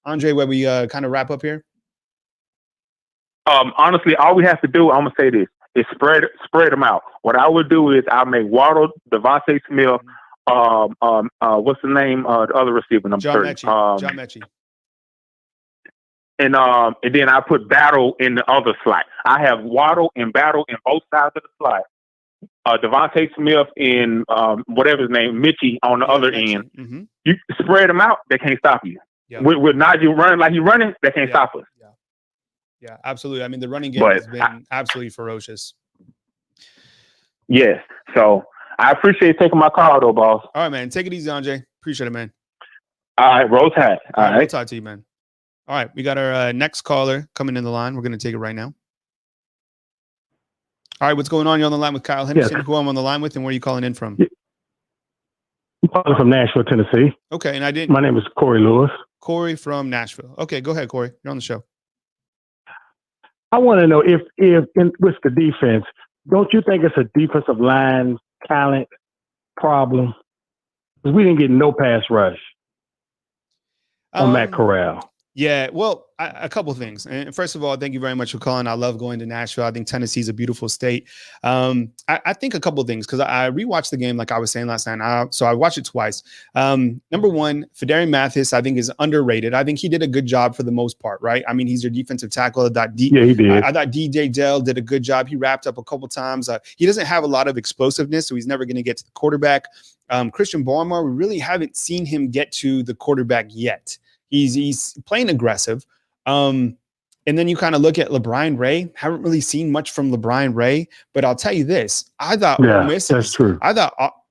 Andre, where we kind of wrap up here? Honestly, all we have to do, I'm gonna say this. Is spread them out. What I would do is I'll make Waddle, Devontae Smith, what's the name? The other receiver, number John 30. Mechie. John Mechie. And then I put Battle in the other slot. I have Waddle and Battle in both sides of the slot. Devontae Smith and whatever his name, Mitchie on the other end. Mm-hmm. You spread them out, they can't stop you. Yeah. With Najee running like he's running, they can't stop us. Yeah, absolutely. I mean, the running game has been absolutely ferocious. Yes. So I appreciate taking my call, though, boss. All right, man. Take it easy, Andre. Appreciate it, man. All right, roll tide. All right. We'll talk to you, man. All right, we got our next caller coming in the line. We're going to take it right now. All right, what's going on? You're on the line with Kyle Henderson. Yes. Who I'm on the line with, and where are you calling in from? I'm calling from Nashville, Tennessee. Okay, and I didn't. My name is Corey Lewis. Corey from Nashville. Okay, go ahead, Corey. You're on the show. I want to know if with the defense, don't you think it's a defensive line talent problem? Because we didn't get no pass rush on Matt Corral. Yeah, well, a couple of things. And first of all, thank you very much for calling. I love going to Nashville. I think Tennessee is a beautiful state. I think a couple of things, because I rewatched the game like I was saying last night. So I watched it twice. Number one, Fedarian Mathis, I think, is underrated. I think he did a good job for the most part, right? I mean, he's your defensive tackle. Yeah, he did. I thought DJ Dell did a good job. He wrapped up a couple times. He doesn't have a lot of explosiveness, so he's never going to get to the quarterback. Christian Barmore, we really haven't seen him get to the quarterback yet. He's playing aggressive. And then you kind of look at LeBron Ray. Haven't really seen much from LeBron Ray, but I'll tell you this. I thought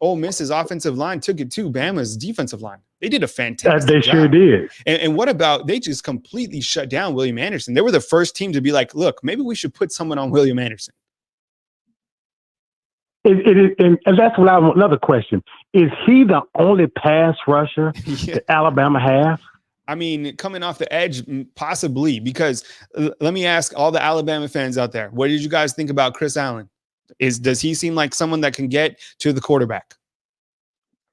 Ole Miss's offensive line took it to Bama's defensive line. They did a fantastic job. They sure did. And what about they just completely shut down William Anderson? They were the first team to be like, look, maybe we should put someone on William Anderson. And that's what another question. Is he the only pass rusher that Alabama has? I mean, coming off the edge, possibly, because let me ask all the Alabama fans out there, what did you guys think about Chris Allen? Does he seem like someone that can get to the quarterback?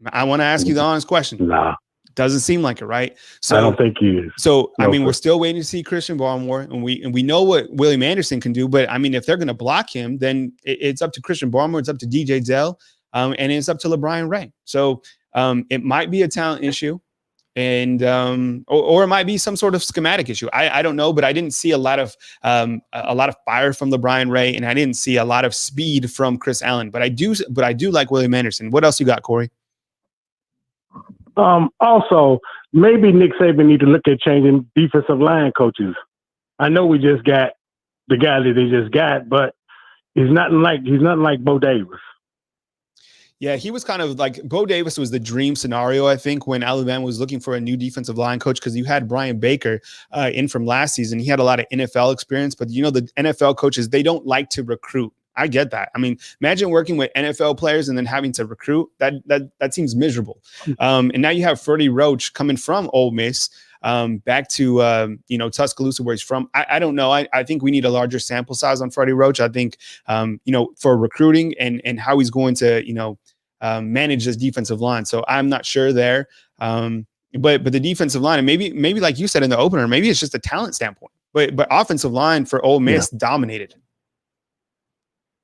I want to ask you the honest question. Nah. Doesn't seem like it, right? So I don't think he is. So, I mean, we're still waiting to see Christian Barmore, and we know what William Anderson can do, but I mean, if they're going to block him, then it's up to Christian Barmore, it's up to DJ Dell, and it's up to LeBron Ray. So it might be a talent issue. And or it might be some sort of schematic issue. I don't know, but I didn't see a lot of fire from LeBron Ray, and I didn't see a lot of speed from Chris Allen. But I do like William Anderson. What else you got, Corey? Also, maybe Nick Saban need to look at changing defensive line coaches. I know we just got the guy that they just got, but he's nothing like Bo Davis. Yeah, he was kind of like Bo Davis was the dream scenario, I think, when Alabama was looking for a new defensive line coach, because you had Brian Baker in from last season. He had a lot of NFL experience, but the NFL coaches, they don't like to recruit. I get that. I mean, imagine working with NFL players and then having to recruit. That seems miserable. And now you have Freddie Roach coming from Ole Miss back to Tuscaloosa, where he's from. I don't know. I think we need a larger sample size on Freddie Roach. I think for recruiting and how he's going to manage this defensive line. So I'm not sure there. But the defensive line, and maybe like you said in the opener, maybe it's just a talent standpoint. But offensive line for Ole Miss dominated.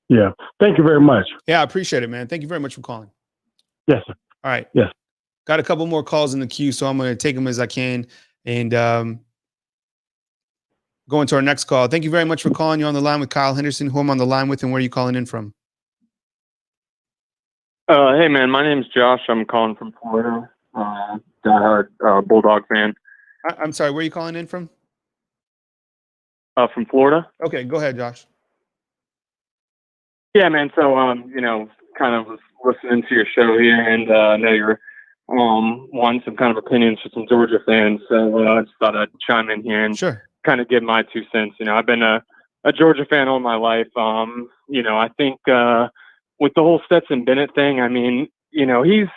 Yeah. Thank you very much. Yeah, I appreciate it, man. Thank you very much for calling. Yes, sir. All right. Yes. Got a couple more calls in the queue, so I'm going to take them as I can and go into our next call. Thank you very much for calling. You're on the line with Kyle Henderson. Who I'm on the line with, and where are you calling in from? Hey, man. My name's Josh. I'm calling from Florida. Diehard Bulldog fan. I'm sorry. Where are you calling in from? From Florida. Okay, go ahead, Josh. Yeah, man. So, kind of was listening to your show here, and I know you're wanting some kind of opinions for some Georgia fans. So I just thought I'd chime in here and kind of give my 2 cents. I've been a Georgia fan all my life. I think with the whole Stetson Bennett thing, I mean, he's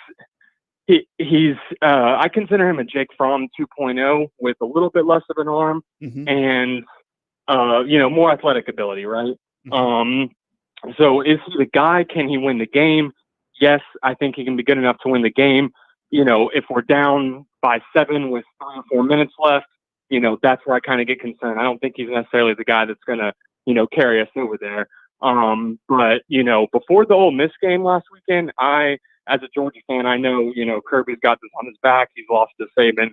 I consider him a Jake Fromm 2.0 with a little bit less of an arm and more athletic ability, right? So is he the guy? Can he win the game? Yes, I think he can be good enough to win the game. If we're down by 7 with 3 or 4 minutes left, that's where I kind of get concerned. I don't think he's necessarily the guy that's going to, carry us over there. But before the Ole Miss game last weekend, as a Georgia fan, I know, Kirby's got this on his back. He's lost to Saban,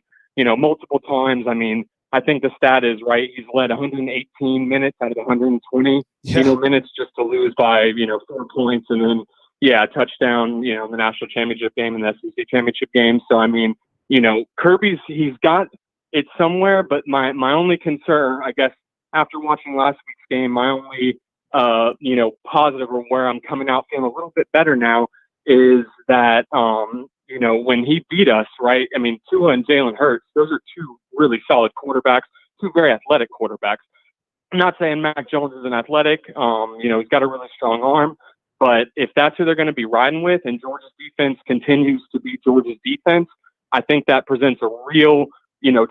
multiple times. I mean, I think the stat is right. He's led 118 minutes out of 120 minutes just to lose by 4 points, and then a touchdown in the national championship game and the SEC championship game. So I mean, he's got it somewhere. But my only concern, I guess, after watching last week's game, my only positive, or where I'm coming out feeling a little bit better now, is that when he beat us, right? I mean, Tua and Jalen Hurts, those are 2 really solid quarterbacks, 2 very athletic quarterbacks. I'm not saying Mac Jones is an athletic. He's got a really strong arm. But if that's who they're going to be riding with, and Georgia's defense continues to be Georgia's defense, I think that presents a real,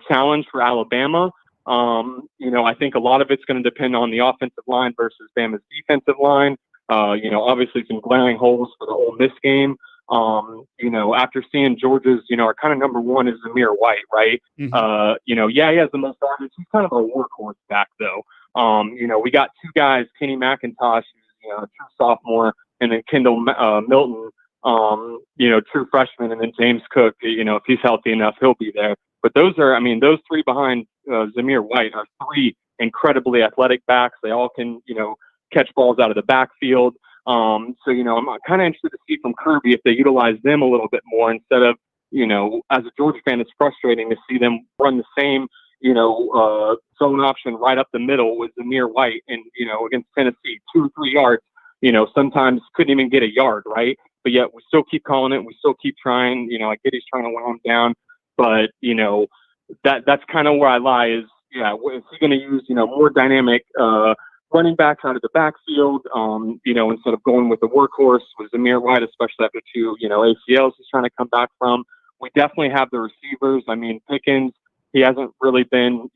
challenge for Alabama. I think a lot of it's going to depend on the offensive line versus Bama's defensive line. Obviously some glaring holes for the Ole Miss game. After seeing Georgia's, our kind of number one is Zamir White, right? He has the most targets. He's kind of a workhorse back, though. We got 2 guys, Kenny McIntosh, who's a true sophomore, and then Kendall Milton, true freshman, and then James Cook, if he's healthy enough, he'll be there. But those 3 behind Zamir White are 3 incredibly athletic backs. They all can, catch balls out of the backfield. I'm kind of interested to see from Kirby if they utilize them a little bit more instead of, as a Georgia fan, it's frustrating to see them run the same, zone option right up the middle with Zamir White and, against Tennessee, 2 or 3 yards, sometimes couldn't even get a yard, right? But yet we still keep calling it. We still keep trying, I get he's trying to wear him down, but, that's kind of where I lie is, is he going to use, more dynamic, running backs out of the backfield, instead of going with the workhorse with Zamir White, especially after 2, ACLs he's trying to come back from. We definitely have the receivers. I mean, Pickens, he hasn't really been,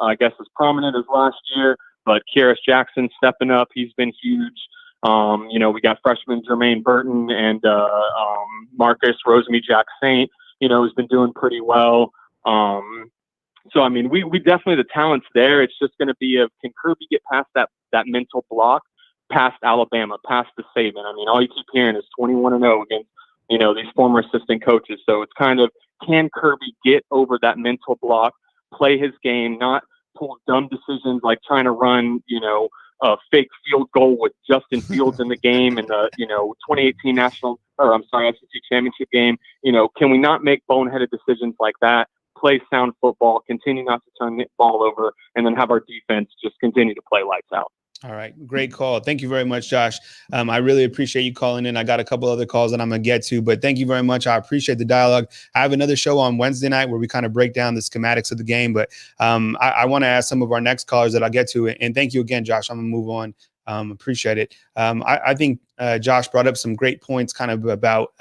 I guess as prominent as last year, but Kyrus Jackson stepping up. He's been huge. We got freshman Jermaine Burton and Marcus Rosemy-Jack-Saint, who's been doing pretty well. So, I mean, we definitely, the talent's there. It's just going to be can Kirby get past that mental block, past Alabama, past the Saban? I mean, all you keep hearing is 21-0 against, these former assistant coaches. So it's kind of, can Kirby get over that mental block, play his game, not pull dumb decisions like trying to run, a fake field goal with Justin Fields in the game in the, 2018 SEC championship game. Can we not make boneheaded decisions like that? Play sound football, continue not to turn the ball over, and then have our defense just continue to play lights out. All right. Great call. Thank you very much, Josh. I really appreciate you calling in. I got a couple other calls that I'm going to get to, but thank you very much. I appreciate the dialogue. I have another show on Wednesday night where we kind of break down the schematics of the game, but I want to ask some of our next callers that I'll get to. And thank you again, Josh. I'm going to move on. Appreciate it. I think Josh brought up some great points kind of about,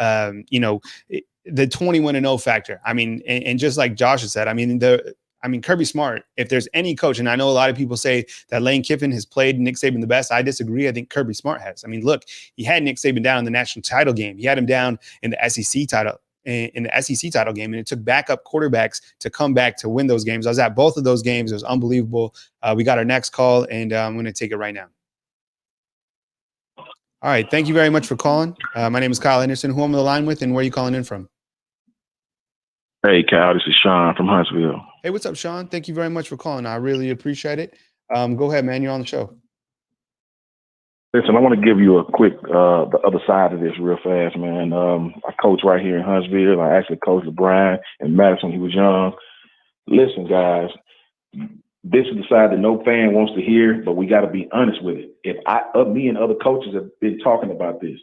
the 21-0 factor. I mean, and just like Josh has said, I mean, Kirby Smart, if there's any coach, and I know a lot of people say that Lane Kiffin has played Nick Saban the best. I disagree. I think Kirby Smart has. I mean, look, he had Nick Saban down in the national title game. He had him down in the SEC title game, and it took backup quarterbacks to come back to win those games. I was at both of those games. It was unbelievable. We got our next call, and I'm going to take it right now. All right. Thank you very much for calling. My name is Kyle Anderson. Who I'm on the line with, and where are you calling in from? Hey, Kyle, this is Sean from Huntsville. Hey, what's up, Sean? Thank you very much for calling. I really appreciate it. Go ahead, man. You're on the show. Listen, I want to give you a quick, the other side of this real fast, man. I coach right here in Huntsville. I actually coached LeBron in Madison when he was young. Listen, guys, this is the side that no fan wants to hear, but we got to be honest with it. Me and other coaches have been talking about this.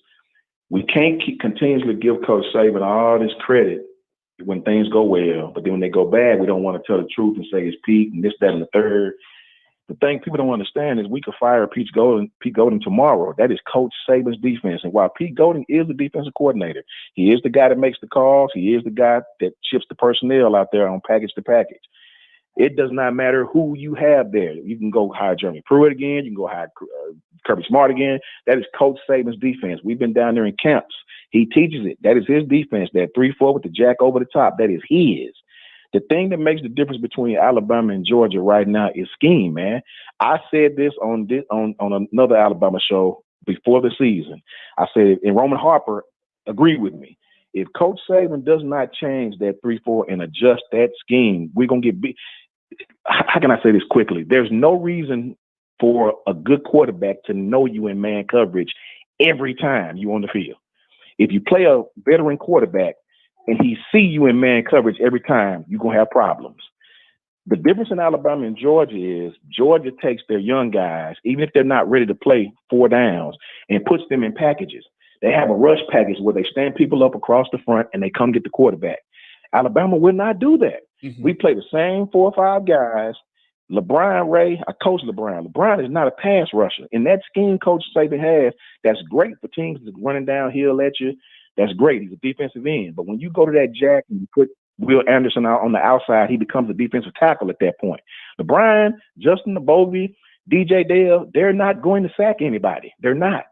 We can't continuously give Coach Saban all this credit when things go well, but then when they go bad, we don't want to tell the truth and say it's Pete and this, that, and the third. The thing people don't understand is we could fire Pete Golding tomorrow. That is Coach Saban's defense. And while Pete Golding is the defensive coordinator, he is the guy that makes the calls. He is the guy that ships the personnel out there on package to package. It does not matter who you have there. You can go hire Jeremy Pruitt again. You can go hire Kirby Smart again. That is Coach Saban's defense. We've been down there in camps. He teaches it. That is his defense. That 3-4 with the jack over the top. That is his. The thing that makes the difference between Alabama and Georgia right now is scheme, man. I said this on another Alabama show before the season. I said, and Roman Harper agreed with me. If Coach Saban does not change that 3-4 and adjust that scheme, we're going to get beat. How can I say this quickly? There's no reason for a good quarterback to know you in man coverage every time you on the field. If you play a veteran quarterback and he see you in man coverage every time, you're going to have problems. The difference in Alabama and Georgia is Georgia takes their young guys, even if they're not ready to play 4 downs, and puts them in packages. They have a rush package where they stand people up across the front and they come get the quarterback. Alabama will not do that. Mm-hmm. We play the same 4 or 5 guys. LeBron Ray, I coach LeBron. LeBron is not a pass rusher. And that scheme Coach Saban has, that's great for teams that's running downhill at you. That's great. He's a defensive end. But when you go to that jack and you put Will Anderson out on the outside, he becomes a defensive tackle at that point. LeBron, Justin Bovee, DJ Dale, they're not going to sack anybody. They're not.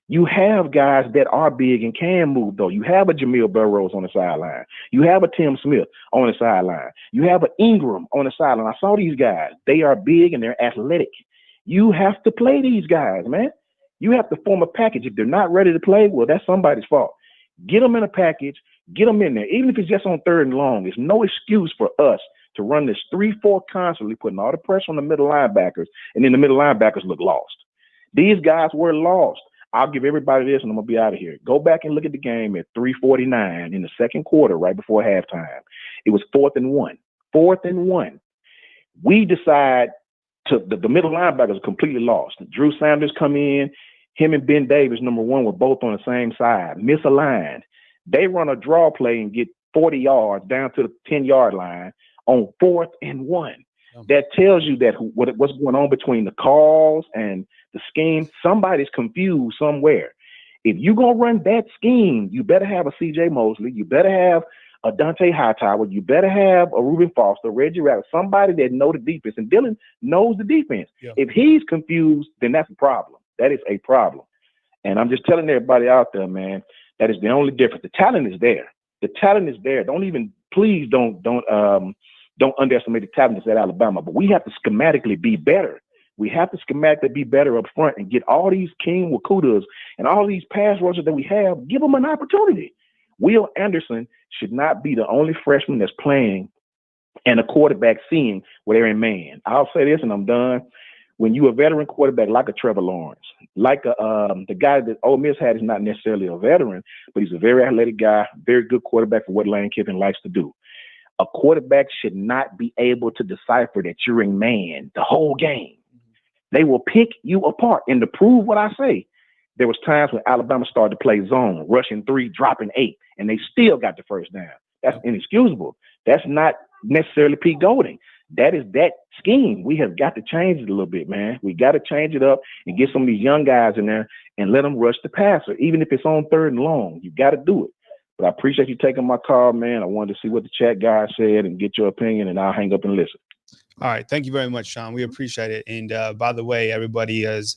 You have guys that are big and can move, though. You have a Jamil Burroughs on the sideline. You have a Tim Smith on the sideline. You have an Ingram on the sideline. I saw these guys. They are big and they're athletic. You have to play these guys, man. You have to form a package. If they're not ready to play, well, that's somebody's fault. Get them in a package. Get them in there. Even if it's just on 3rd and long, there's no excuse for us to run this 3-4 constantly, putting all the pressure on the middle linebackers, and then the middle linebackers look lost. These guys were lost. I'll give everybody this, and I'm going to be out of here. Go back and look at the game at 3:49 in the second quarter, right before halftime. It was 4th and 1. 4th and 1. We decide the middle linebackers are completely lost. Drew Sanders come in. Him and Ben Davis, number 1, were both on the same side, misaligned. They run a draw play and get 40 yards down to the 10-yard line on 4th and 1. That tells you that what's going on between the calls and the scheme. Somebody's confused somewhere. If you're going to run that scheme, you better have a C.J. Mosley. You better have a Dante Hightower. You better have a Reuben Foster, Reggie Rabbit, somebody that knows the defense. And Dylan knows the defense. Yeah. If he's confused, then that's a problem. That is a problem. And I'm just telling everybody out there, man, that is the only difference. The talent is there. The talent is there. Please don't underestimate the talent that's at Alabama. But we have to schematically be better. We have to schematically be better up front and get all these King Wakudas and all these pass rushers that we have, give them an opportunity. Will Anderson should not be the only freshman that's playing and a quarterback seeing where they're in man. I'll say this and I'm done. When you a veteran quarterback like a Trevor Lawrence, like the guy that Ole Miss had is not necessarily a veteran, but he's a very athletic guy, very good quarterback for what Lane Kiffin likes to do. A quarterback should not be able to decipher that you're in man the whole game. They will pick you apart. And to prove what I say, there was times when Alabama started to play zone, rushing 3, dropping 8, and they still got the first down. That's inexcusable. That's not necessarily Pete Golding. That is that scheme. We have got to change it a little bit, man. We got to change it up and get some of these young guys in there and let them rush the passer, even if it's on 3rd and long. You got to do it. But I appreciate you taking my call, man. I wanted to see what the chat guy said and get your opinion, and I'll hang up and listen. All right. Thank you very much, Sean. We appreciate it. And by the way, everybody is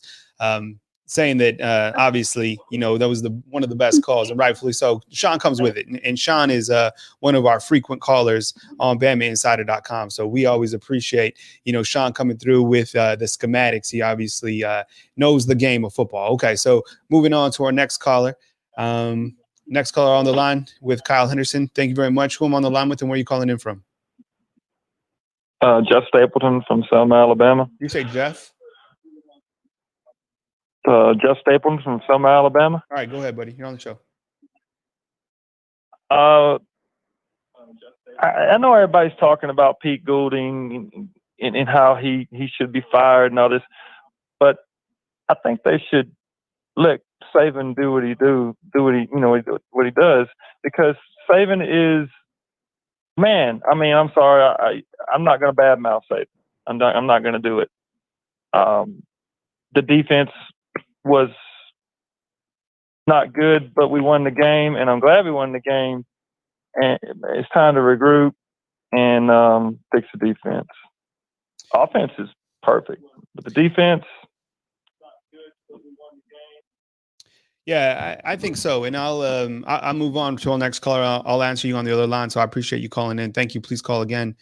saying that obviously, that was one of the best calls, and rightfully so. Sean comes with it. And Sean is one of our frequent callers on BamaInsider.com. So we always appreciate, Sean coming through with the schematics. He obviously knows the game of football. Okay. So moving on to our next caller. Next caller on the line with Kyle Henderson. Thank you very much. Who am I on the line with, and where are you calling in from? Jeff Stapleton from Selma, Alabama. You say Jeff? Jeff Stapleton from Selma, Alabama. All right, go ahead, buddy. You're on the show. I know everybody's talking about Pete Goulding and how he should be fired and all this, but I think they should let Saban do what he what he does, because Saban is, man. I mean, I'm sorry, I'm not going to badmouth Saban. I'm not going to do it. The defense was not good, but we won the game, and I'm glad we won the game. And it's time to regroup and fix the defense. Offense is perfect, but the defense. Yeah, I think so. And I'll move on to our next caller. I'll answer you on the other line. So I appreciate you calling in. Thank you. Please call again.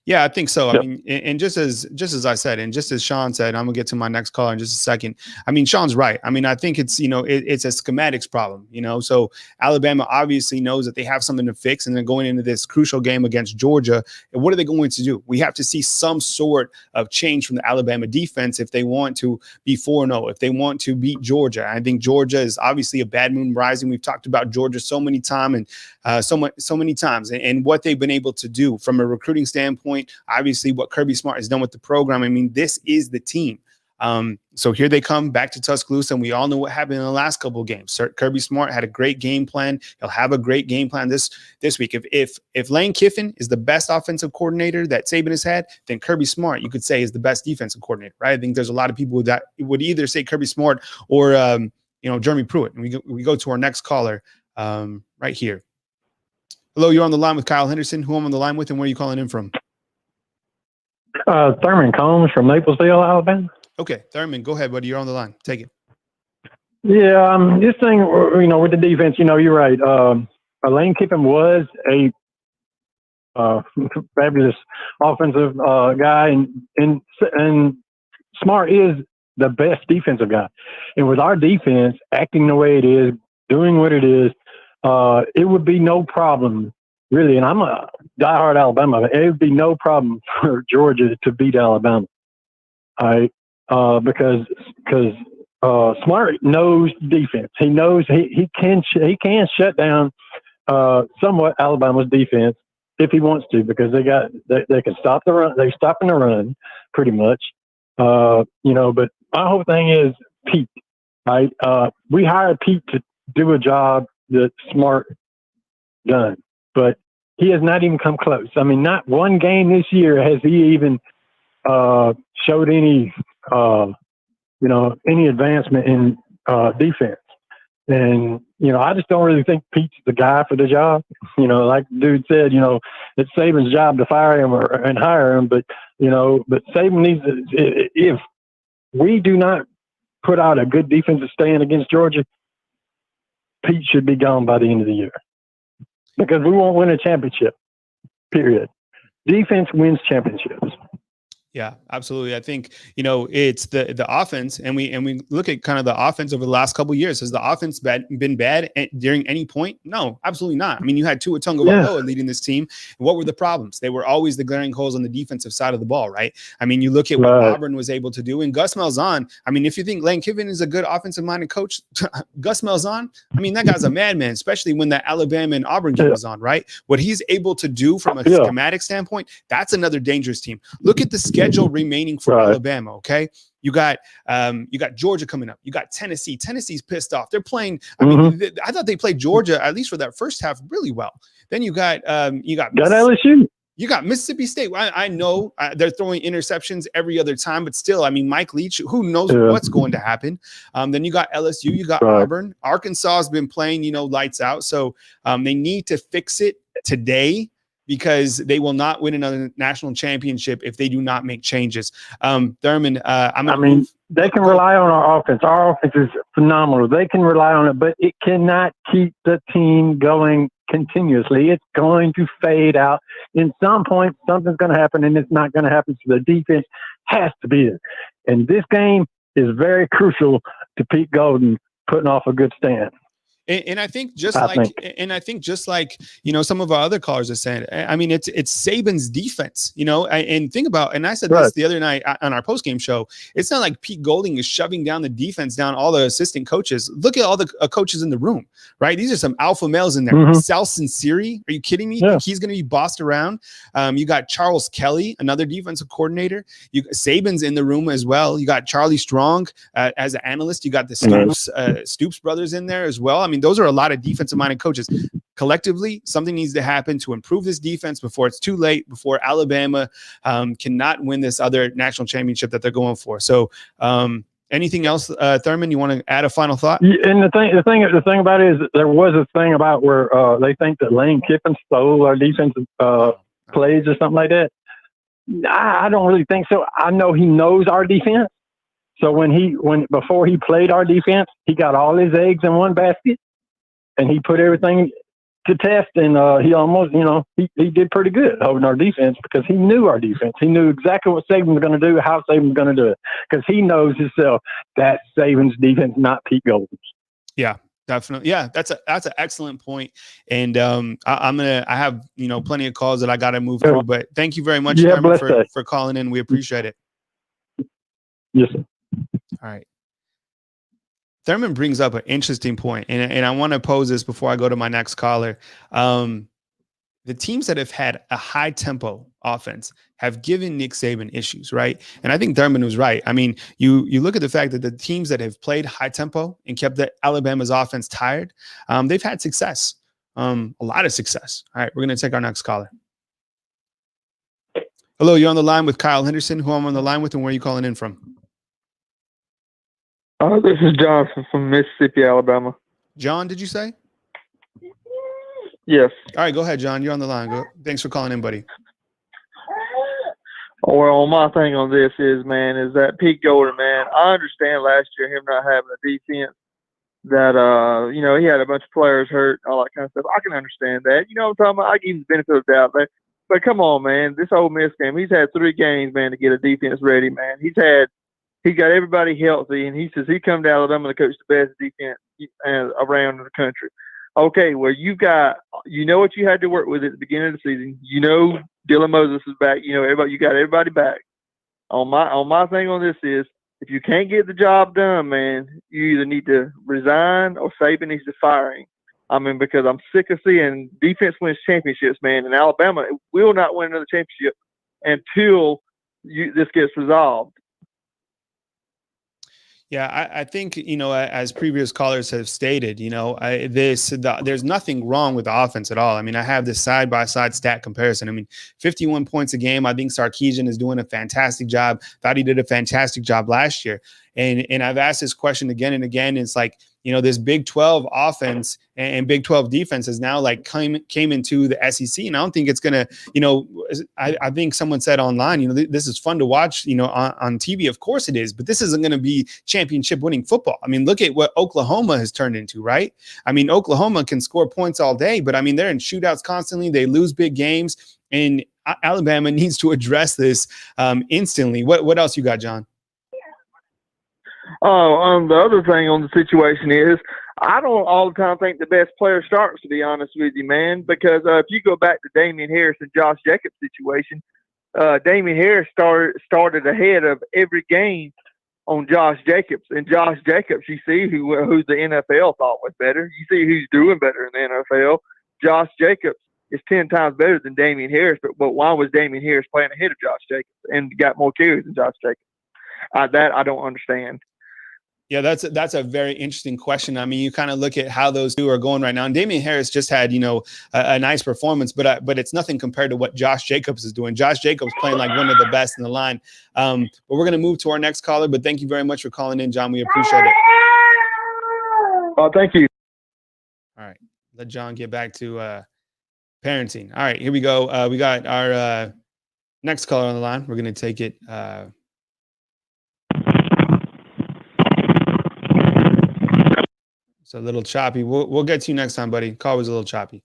Yeah, I think so. Yep. I mean, and just as I said, and just as Sean said, I'm gonna get to my next caller in just a second. I mean, Sean's right. I mean, I think it's, it's a schematics problem, so Alabama obviously knows that they have something to fix, and they're going into this crucial game against Georgia. And what are they going to do? We have to see some sort of change from the Alabama defense if they want to be 4-0, if they want to beat Georgia. I think Georgia is obviously a bad moon rising. We've talked about Georgia so many times and what they've been able to do from a recruiting standpoint. Obviously, what Kirby Smart has done with the program. I mean, this is the team. So here they come back to Tuscaloosa, and we all know what happened in the last couple of games. Sir, Kirby Smart had a great game plan. He'll have a great game plan this week. If Lane Kiffin is the best offensive coordinator that Saban has had, then Kirby Smart, you could say, is the best defensive coordinator, right? I think there's a lot of people that would either say Kirby Smart or Jeremy Pruitt. And we go to our next caller right here. Hello, you're on the line with Kyle Henderson. Who I'm on the line with, and where are you calling in from? Thurman Combs from Maplesville, Alabama. Okay, Thurman, go ahead, buddy. You're on the line. Take it. Yeah, this thing, with the defense, you're right. Lane Kiffin was a fabulous offensive guy, and Smart is the best defensive guy. And with our defense acting the way it is, doing what it is, it would be no problem, really. And I'm a diehard Alabama. It would be no problem for Georgia to beat Alabama. All right. Because Smart knows defense. He knows he can shut down somewhat Alabama's defense if he wants to, because they can stop the run. They're stopping the run pretty much. But my whole thing is Pete. Right. We hired Pete to do a job that Smart done, but he has not even come close. I mean, not one game this year has he even showed any advancement in defense. And, I just don't really think Pete's the guy for the job. Like the dude said, it's Saban's job to fire him and hire him. But Saban needs to, if we do not put out a good defensive stand against Georgia, Pete should be gone by the end of the year, because we won't win a championship, period. Defense wins championships. Yeah, absolutely. I think, it's the offense, and we look at kind of the offense over the last couple of years. Has the offense been bad during any point? No, absolutely not. I mean, you had Tua Tagovailoa leading this team. And what were the problems? They were always the glaring holes on the defensive side of the ball, right? I mean, you look at what Auburn was able to do, and Gus Malzahn. I mean, if you think Lane Kiffin is a good offensive-minded coach, Gus Malzahn, I mean, that guy's a madman, especially when that Alabama and Auburn game was on, right? What he's able to do from a schematic standpoint, that's another dangerous team. Look at the schedule schedule remaining for Alabama. Okay. You got Georgia coming up. You got Tennessee. Tennessee's pissed off. They're playing. I mean, I thought they played Georgia, at least for that first half, really well. Then you got LSU. You got Mississippi State. I know they're throwing interceptions every other time, but still, I mean, Mike Leach, who knows what's going to happen? Then you got LSU, you got Auburn. Arkansas has been playing, lights out. So they need to fix it today because they will not win another national championship if they do not make changes. Thurman, they can rely on our offense. Our offense is phenomenal. They can rely on it, but it cannot keep the team going continuously. It's going to fade out. In some point, something's going to happen, and it's not going to happen. So the defense has to be there. And this game is very crucial to Pete Golden putting off a good stand. And I think just like some of our other callers are saying, I mean, it's Saban's defense, and think about, and I said this the other night on our postgame show, it's not like Pete Golding is shoving down the defense down all the assistant coaches. Look at all the coaches in the room, right? These are some alpha males in there. Sal Sinceri, are you kidding me? You think he's going to be bossed around? You got Charles Kelly, another defensive coordinator. Saban's in the room as well. You got Charlie Strong as an analyst. You got the Stoops brothers in there as well. I mean, those are a lot of defensive-minded coaches. Collectively, something needs to happen to improve this defense before it's too late, before Alabama cannot win this other national championship that they're going for. So anything else, Thurman, you want to add a final thought? And the thing about it is that there was a thing about where they think that Lane Kiffin stole our defensive plays or something like that. I don't really think so. I know he knows our defense. So before he played our defense, he got all his eggs in one basket. And he put everything to test, and he almost, he did pretty good holding our defense because he knew our defense. He knew exactly what Saban was going to do, how Saban was going to do it, because he knows himself that Saban's defense, not Pete Golden's. Yeah, definitely. Yeah, that's an excellent point. And I have plenty of calls that I got to move through, but thank you very much, Thurman, for calling in. We appreciate it. Yes, sir. All right. Thurman brings up an interesting point, and I want to pose this before I go to my next caller. The teams that have had a high tempo offense have given Nick Saban issues, right? And I think Thurman was right. I mean, you look at the fact that the teams that have played high tempo and kept Alabama's offense tired, they've had success, a lot of success. All right, we're going to take our next caller. Hello, you're on the line with Kyle Henderson, who I'm on the line with, and where are you calling in from? This is John from Mississippi, Alabama. John, did you say? Yes. All right, go ahead, John. You're on the line. Thanks for calling in, buddy. Well, my thing on this is that Pete Golden, man, I understand last year him not having a defense that, he had a bunch of players hurt, all that kind of stuff. I can understand that. You know what I'm talking about? I give him the benefit of the doubt. But come on, man, this Ole Miss game, he's had 3 games, man, to get a defense ready, man. He got everybody healthy, and he says he come to Alabama to coach the best defense around the country. Okay, well, what you had to work with at the beginning of the season. Dylan Moses is back. You got everybody back. On my thing on this is, if you can't get the job done, man, you either need to resign or Saban needs to fire him. I mean, because I'm sick of seeing defense wins championships, man, and Alabama will not win another championship until this gets resolved. Yeah, I think, as previous callers have stated, there's nothing wrong with the offense at all. I mean, I have this side-by-side stat comparison. I mean, 51 points a game. I think Sarkisian is doing a fantastic job. Thought he did a fantastic job last year. And I've asked this question again and again. It's like, this Big 12 offense and Big 12 defense is now came into the SEC. And I don't think it's going to, I think someone said online, this is fun to watch, on TV. Of course it is, but this isn't going to be championship winning football. I mean, look at what Oklahoma has turned into, right? I mean, Oklahoma can score points all day, but I mean, they're in shootouts constantly. They lose big games, and Alabama needs to address this instantly. What else you got, John? The other thing on the situation is, I don't all the time think the best player starts, to be honest with you, man, because if you go back to Damian Harris and Josh Jacobs' situation, Damian Harris started ahead of every game on Josh Jacobs. And Josh Jacobs, you see who the NFL thought was better. You see who's doing better in the NFL. Josh Jacobs is 10 times better than Damian Harris. But why was Damian Harris playing ahead of Josh Jacobs and got more carries than Josh Jacobs? That I don't understand. Yeah, that's a very interesting question. I mean, you kind of look at how those two are going right now. And Damian Harris just had, a nice performance, but it's nothing compared to what Josh Jacobs is doing. Josh Jacobs playing like one of the best in the line. But we're going to move to our next caller. But thank you very much for calling in, John. We appreciate it. Oh, thank you. All right, let John get back to parenting. All right, here we go. We got our next caller on the line. We're going to take it. It's a little choppy. We'll get to you next time, buddy. Call was a little choppy.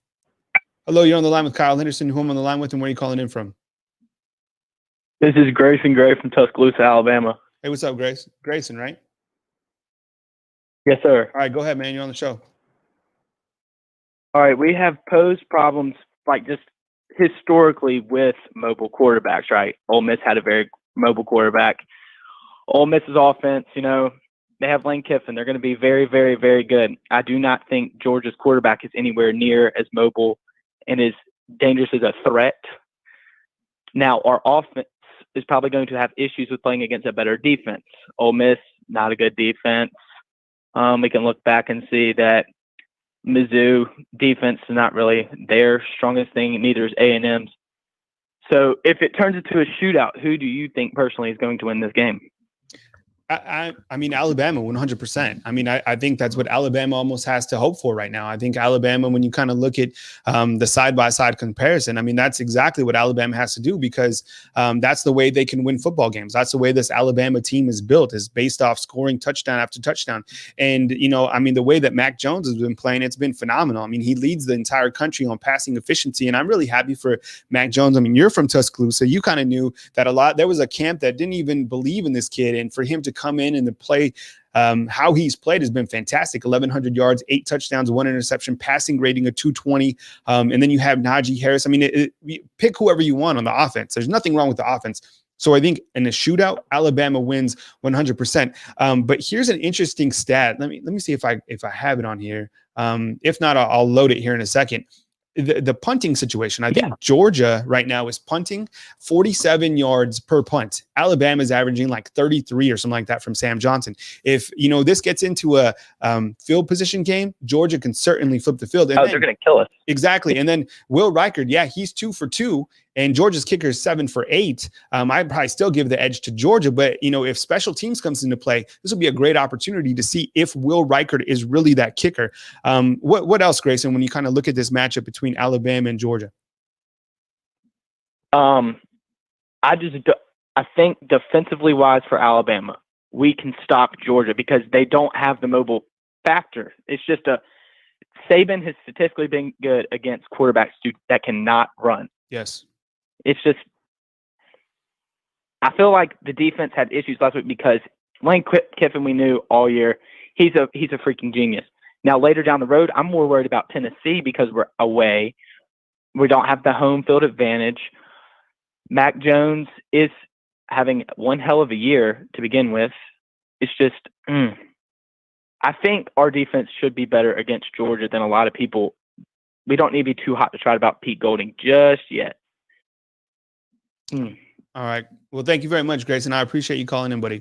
Hello, you're on the line with Kyle Henderson. Who I'm on the line with, and where are you calling in from? This is Grayson Gray from Tuscaloosa, Alabama. Hey, what's up, Grace? Grayson, right? Yes, sir. All right, go ahead, man. You're on the show. All right, we have posed problems like just historically with mobile quarterbacks, right? Ole Miss had a very mobile quarterback. Ole Miss's offense, they have Lane Kiffin. They're going to be very, very, very good. I do not think Georgia's quarterback is anywhere near as mobile and as dangerous as a threat. Now, our offense is probably going to have issues with playing against a better defense. Ole Miss, not a good defense. We can look back and see that Mizzou defense is not really their strongest thing, neither is A&M's. So if it turns into a shootout, who do you think personally is going to win this game? I mean, Alabama, 100%. I mean, I think that's what Alabama almost has to hope for right now. I think Alabama, when you kind of look at the side-by-side comparison, I mean, that's exactly what Alabama has to do because that's the way they can win football games. That's the way this Alabama team is built, is based off scoring touchdown after touchdown. And, I mean, the way that Mac Jones has been playing, it's been phenomenal. I mean, he leads the entire country on passing efficiency, and I'm really happy for Mac Jones. I mean, you're from Tuscaloosa. You kind of knew that there was a camp that didn't even believe in this kid, and for him to come in and the play, how he's played has been fantastic. 1,100 yards, 8 touchdowns, 1 interception, passing rating of 220. And then you have Najee Harris. I mean, pick whoever you want on the offense. There's nothing wrong with the offense. So I think in a shootout, Alabama wins 100%. But here's an interesting stat. Let me see if I have it on here. If not, I'll load it here in a second. The punting situation. I think Georgia right now is punting 47 yards per punt. Alabama is averaging like 33 or something like that from Sam Johnson. If this gets into a field position game, Georgia can certainly flip the field. And they're going to kill us. Exactly. And then Will Reichard, he's 2 for 2. And Georgia's kicker is 7 for 8. I'd probably still give the edge to Georgia. But, if special teams comes into play, this will be a great opportunity to see if Will Reichard is really that kicker. What else, Grayson, when you kind of look at this matchup between Alabama and Georgia? I think defensively wise for Alabama, we can stop Georgia because they don't have the mobile factor. It's just Saban has statistically been good against quarterbacks that cannot run. Yes. It's just, I feel like the defense had issues last week because Lane Kiffin, we knew all year, he's a freaking genius. Now, later down the road, I'm more worried about Tennessee because we're away. We don't have the home field advantage. Mac Jones is having one hell of a year to begin with. It's just, I think our defense should be better against Georgia than a lot of people. We don't need to be too hot to try about Pete Golding just yet. All right. Well, thank you very much, Grayson. I appreciate you calling in, buddy.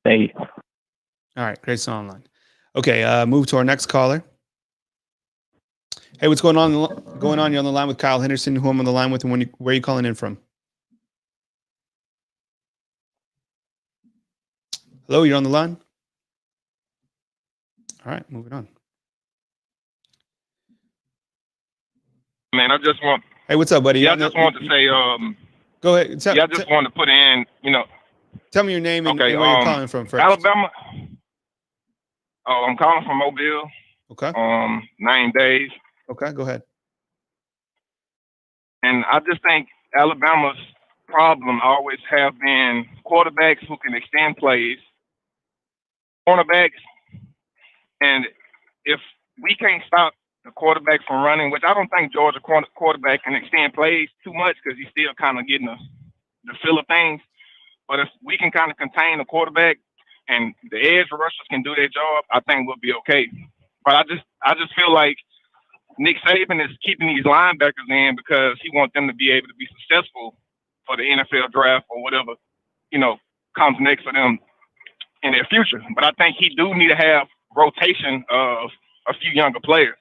Thank you. All right, Grayson online. Okay, move to our next caller. Hey, what's going on? You're on the line with Kyle Henderson, who I'm on the line with, and where are you calling in from? Hello, you're on the line? All right, moving on. Man, I just want. Hey, what's up, buddy? Yeah, I just wanted to say. Go ahead. I just wanted to put in. Tell me your name and where you're calling from first. Alabama. Oh, I'm calling from Mobile. Okay. 9 days. Okay, go ahead. And I just think Alabama's problem always have been quarterbacks who can extend plays, cornerbacks, and if we can't stop the quarterback from running, which I don't think Georgia quarterback can extend plays too much because he's still kind of getting the feel of things. But if we can kind of contain the quarterback and the edge rushers can do their job, I think we'll be okay. But I just feel like Nick Saban is keeping these linebackers in because he wants them to be able to be successful for the NFL draft or whatever, comes next for them in their future. But I think he do need to have rotation of a few younger players,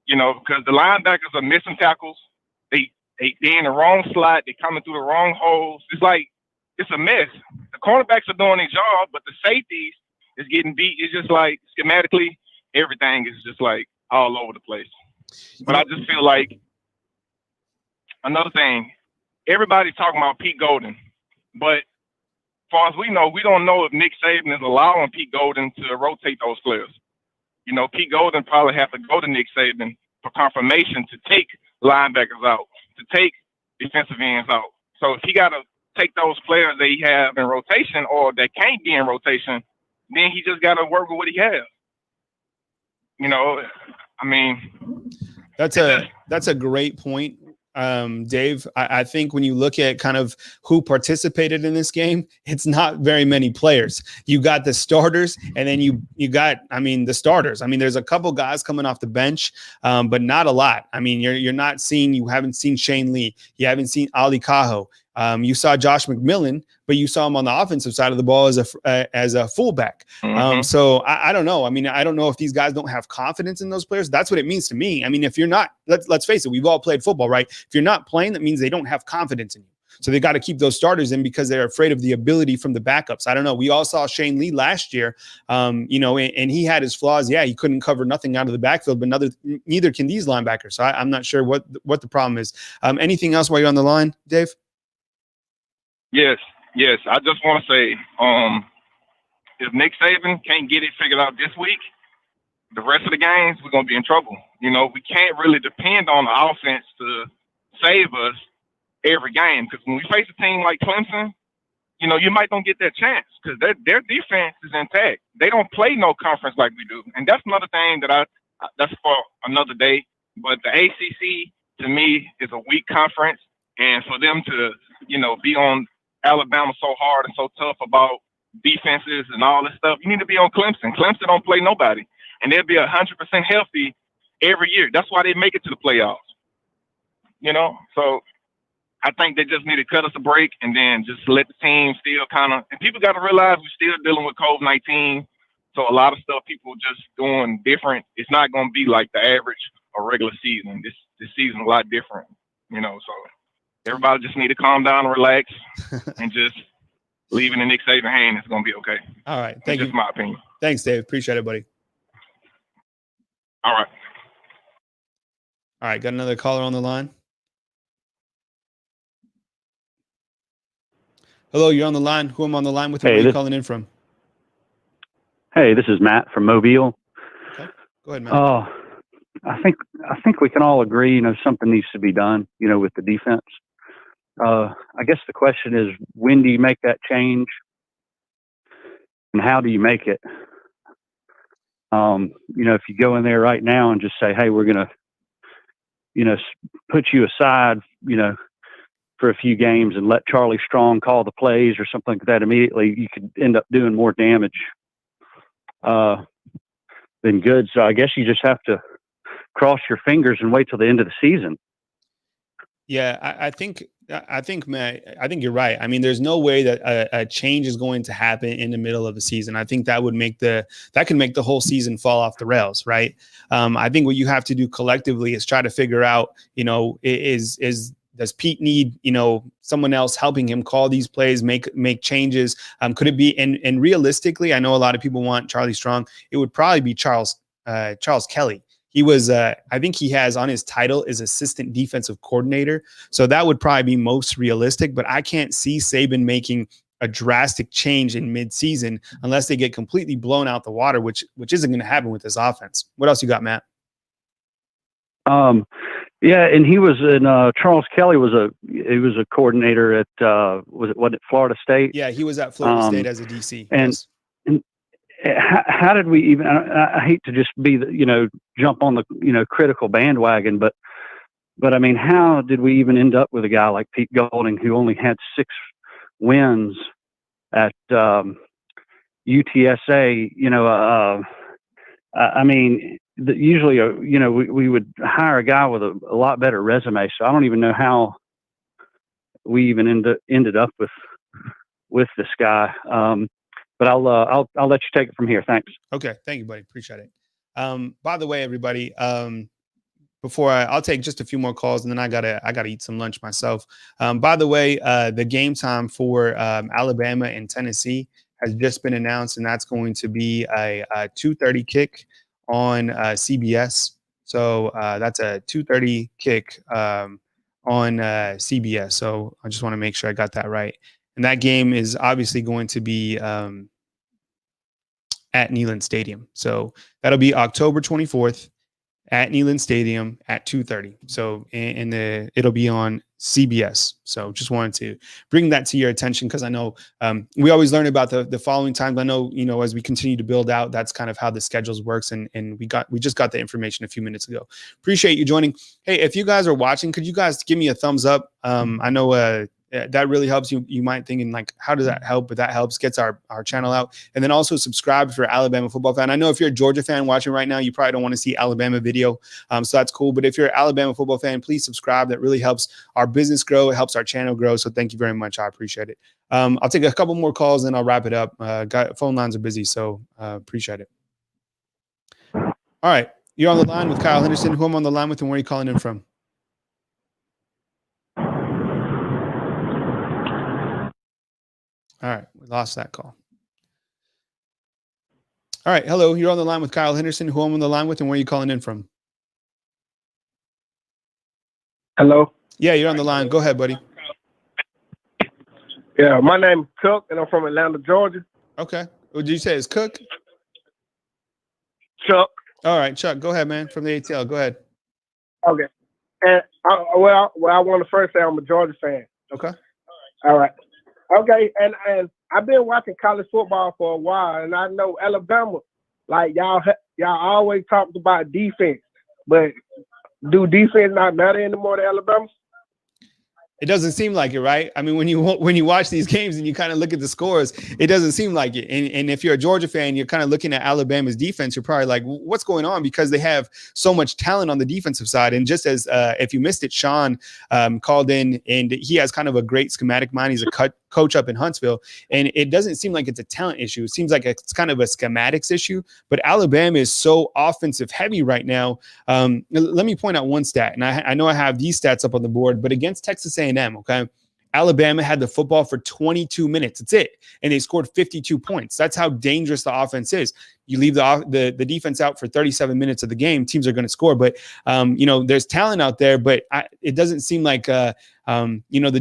because the linebackers are missing tackles. They're in the wrong slot. They're coming through the wrong holes. It's a mess. The cornerbacks are doing their job, but the safeties is getting beat. It's just like schematically, everything is just like all over the place. But I just feel like another thing, everybody's talking about Pete Golden, but as far as we know, we don't know if Nick Saban is allowing Pete Golden to rotate those players. Pete Golden probably have to go to Nick Saban for confirmation to take linebackers out, to take defensive ends out. So if he got to take those players that he have in rotation or that can't be in rotation, then he just got to work with what he has. That's a great point, Dave. I think when you look at kind of who participated in this game, it's not very many players. You got the starters, and then you got, the starters. There's a couple guys coming off the bench, but not a lot. You haven't seen Shane Lee. You haven't seen Ali Cajo. You saw Josh McMillan, but you saw him on the offensive side of the ball as a fullback. So I don't know. I don't know if these guys don't have confidence in those players. That's what it means to me. If you're not, let's face it, we've all played football, right? If you're not playing, that means they don't have confidence in you. So they got to keep those starters in because they're afraid of the ability from the backups. I don't know. We all saw Shane Lee last year, and he had his flaws. Yeah, he couldn't cover nothing out of the backfield, but neither can these linebackers. So I'm not sure what the problem is. Anything else while you're on the line, Dave? Yes. I just want to say, if Nick Saban can't get it figured out this week, the rest of the games, we're going to be in trouble. We can't really depend on the offense to save us every game, because when we face a team like Clemson, you might don't get that chance because their defense is intact. They don't play no conference like we do. And that's another thing that's for another day. But the ACC, to me, is a weak conference. And for them to, be on Alabama so hard and so tough about defenses and all this stuff, you need to be on Clemson. Clemson don't play nobody. And they'll be 100% healthy every year. That's why they make it to the playoffs. So I think they just need to cut us a break and then just let the team still and people got to realize we're still dealing with COVID-19. So a lot of stuff people just doing different. It's not going to be like the average or regular season. This season a lot different, so everybody just need to calm down and relax and just leave it in Nick Saban's hand. It's going to be okay. All right. Thank you. That's my opinion. Thanks, Dave. Appreciate it, buddy. All right. Got another caller on the line. Hello, you're on the line. Who am I on the line with? Where are you calling in from? Hey, this is Matt from Mobile. Okay. Go ahead, Matt. I think we can all agree, something needs to be done, with the defense. I guess the question is, when do you make that change? And how do you make it? If you go in there right now and just say, hey, we're going to, put you aside, for a few games and let Charlie Strong call the plays or something like that immediately, you could end up doing more damage than good. So I guess you just have to cross your fingers and wait till the end of the season. Yeah, I think, Matt, I think you're right. There's no way that a change is going to happen in the middle of the season. I think that can make the whole season fall off the rails, right? I think what you have to do collectively is try to figure out, does Pete need, someone else helping him call these plays, make changes? Could it be, and realistically, I know a lot of people want Charlie Strong. It would probably be Charles Kelly. He was, I think he has on his title is assistant defensive coordinator. So that would probably be most realistic, but I can't see Saban making a drastic change in midseason unless they get completely blown out the water, which isn't going to happen with this offense. What else you got, Matt? Yeah, and he was in Charles Kelly was a coordinator at was it Florida State? Yeah, he was at Florida State as a DC. And, yes. and how did we even? I hate to just be jump on the critical bandwagon, but how did we even end up with a guy like Pete Golding who only had 6 wins at UTSA? usually, we would hire a guy with a lot better resume. So I don't even know how we even ended up with this guy. But I'll let you take it from here. Thanks. Okay. Thank you, buddy. Appreciate it. By the way, everybody, before I'll take just a few more calls and then I gotta eat some lunch myself. By the way, the game time for Alabama and Tennessee has just been announced, and that's going to be a 2:30 kick on CBS. So that's a 2:30 kick on CBS. So I just want to make sure I got that right. And that game is obviously going to be at Neyland Stadium. So that'll be October 24th at Neyland Stadium at 2:30. So it'll be on CBS. So just wanted to bring that to your attention because I know we always learn about the following times. I know, as we continue to build out, that's kind of how the schedules works. And we just got the information a few minutes ago. Appreciate you joining. Hey, if you guys are watching, could you guys give me a thumbs up? I know that really helps. You might thinking like, how does that help? But that helps, gets our channel out. And then also subscribe if you're an Alabama football fan. I know if you're a Georgia fan watching right now, you probably don't want to see Alabama video. So that's cool. But if you're an Alabama football fan, please subscribe. That really helps our business grow. It helps our channel grow. So thank you very much. I appreciate it. I'll take a couple more calls and I'll wrap it up. Phone lines are busy. So appreciate it. All right. You're on the line with Kyle Henderson. Who I'm on the line with and where are you calling in from? All right, we lost that call. All right, hello, you're on the line with Kyle Henderson. Who I'm on the line with and where are you calling in from? Hello? Yeah, you're on the line. Go ahead, buddy. Yeah, my name is Cook, and I'm from Atlanta, Georgia. Okay. What did you say? Is Cook? Chuck. All right, Chuck, go ahead, man, from the ATL. Go ahead. Okay. And I want to first say I'm a Georgia fan. Okay. All right. Okay, and I've been watching college football for a while, and I know Alabama, like y'all always talked about defense, but do defense not matter anymore to Alabama? It doesn't seem like it, right? I mean, when you watch these games and you kind of look at the scores, it doesn't seem like it. And if you're a Georgia fan, you're kind of looking at Alabama's defense, you're probably like, what's going on? Because they have so much talent on the defensive side. And just as if you missed it, Sean called in and he has kind of a great schematic mind. He's a coach up in Huntsville. And it doesn't seem like it's a talent issue. It seems like it's kind of a schematics issue. But Alabama is so offensive heavy right now. Let me point out one stat. And I know I have these stats up on the board, but against Texas A&M, okay, Alabama had the football for 22 minutes. That's it. And they scored 52 points. That's how dangerous the offense is. You leave the defense out for 37 minutes of the game, teams are going to score. But, there's talent out there, but it doesn't seem like, the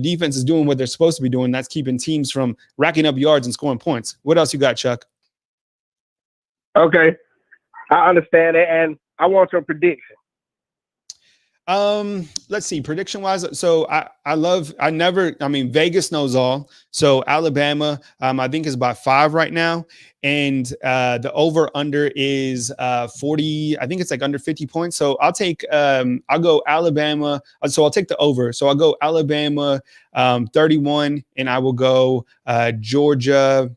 defense is doing what they're supposed to be doing. That's keeping teams from racking up yards and scoring points. What else you got, Chuck? Okay. I understand it, and I want your prediction. Let's see, prediction wise. So Vegas knows all. So Alabama, I think is by 5 right now. And the over under is 40. I think it's like under 50 points. So I'll go Alabama. So I'll take the over. So I'll go Alabama 31 and I will go Georgia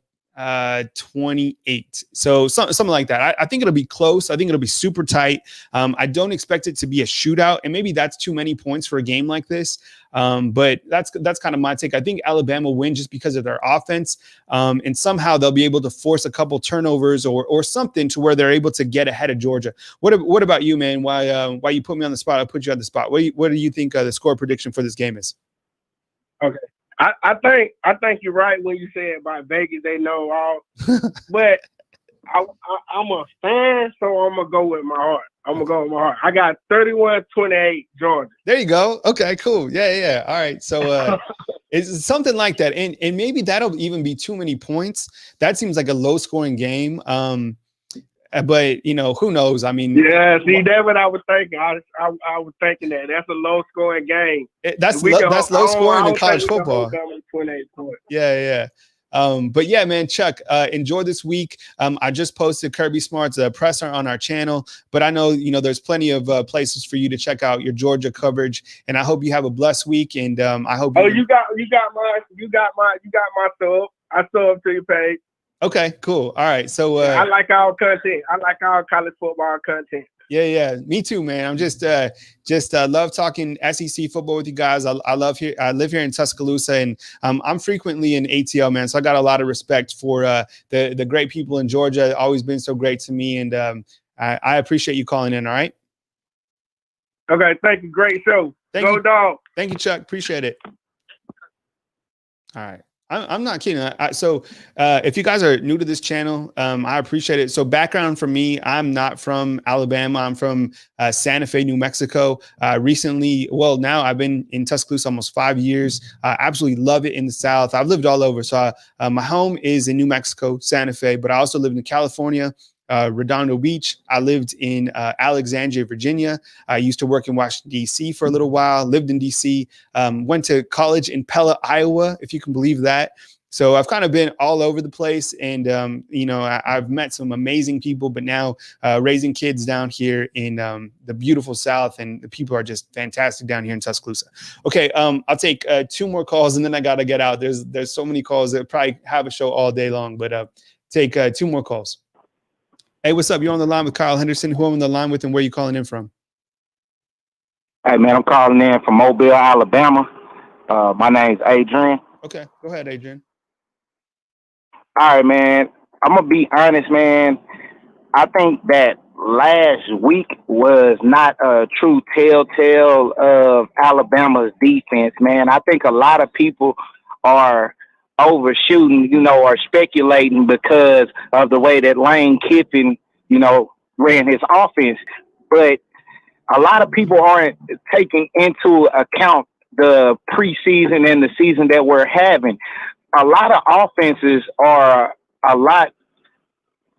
28. So something like that. I think it'll be close. I think it'll be super tight. I don't expect it to be a shootout, and maybe that's too many points for a game like this. But that's kind of my take. I think Alabama will win just because of their offense, and somehow they'll be able to force a couple turnovers or something to where they're able to get ahead of Georgia. What about you, man? Why you put me on the spot? I put you on the spot. What do you think the score prediction for this game is? Okay. I think you're right when you say about Vegas, they know all. But I'm a fan, so I'm going to go with my heart. I got 31-28 Georgia. There you go. Okay, cool. Yeah. All right. So it's something like that. And maybe that'll even be too many points. That seems like a low scoring game. But who knows? I mean, yeah. See, that's what I was thinking. I was thinking that's a low scoring game. That's low scoring in college football. 28 points. Yeah. But yeah, man, Chuck, enjoy this week. I just posted Kirby Smart's presser on our channel, but I know there's plenty of places for you to check out your Georgia coverage, and I hope you have a blessed week. And I hope. Oh, you got my sub. I sub to your page. Okay, cool. All right. So I like our content. I like our college football content. Yeah. Me too, man. I'm just love talking SEC football with you guys. I live here in Tuscaloosa, and I'm frequently in ATL, man. So I got a lot of respect for the great people in Georgia. Always been so great to me, and I appreciate you calling in. All right. Okay. Thank you. Great show. Go Dog. Thank you, Chuck. Appreciate it. All right. I'm not kidding. So if you guys are new to this channel, I appreciate it. So background for me, I'm not from Alabama. I'm from Santa Fe, New Mexico. Now I've been in Tuscaloosa almost 5 years. I absolutely love it in the South. I've lived all over. So my home is in New Mexico, Santa Fe, but I also lived in California, Redondo Beach. I lived in Alexandria, Virginia. I used to work in Washington, D.C. for a little while, lived in D.C., went to college in Pella, Iowa, if you can believe that. So I've kind of been all over the place, and, I've met some amazing people, but now raising kids down here in the beautiful South, and the people are just fantastic down here in Tuscaloosa. Okay, I'll take 2 more calls, and then I got to get out. There's so many calls that probably have a show all day long, but take 2 more calls. Hey, what's up? You're on the line with Kyle Henderson. Who I'm on the line with, and where are you calling in from? Hey, man, I'm calling in from Mobile, Alabama. My name's Adrian. Okay, go ahead, Adrian. All right, man. I'm going to be honest, man. I think that last week was not a true telltale of Alabama's defense, man. I think a lot of people are overshooting, or speculating because of the way that Lane Kiffin, ran his offense. But a lot of people aren't taking into account the preseason and the season that we're having. A lot of offenses are a lot,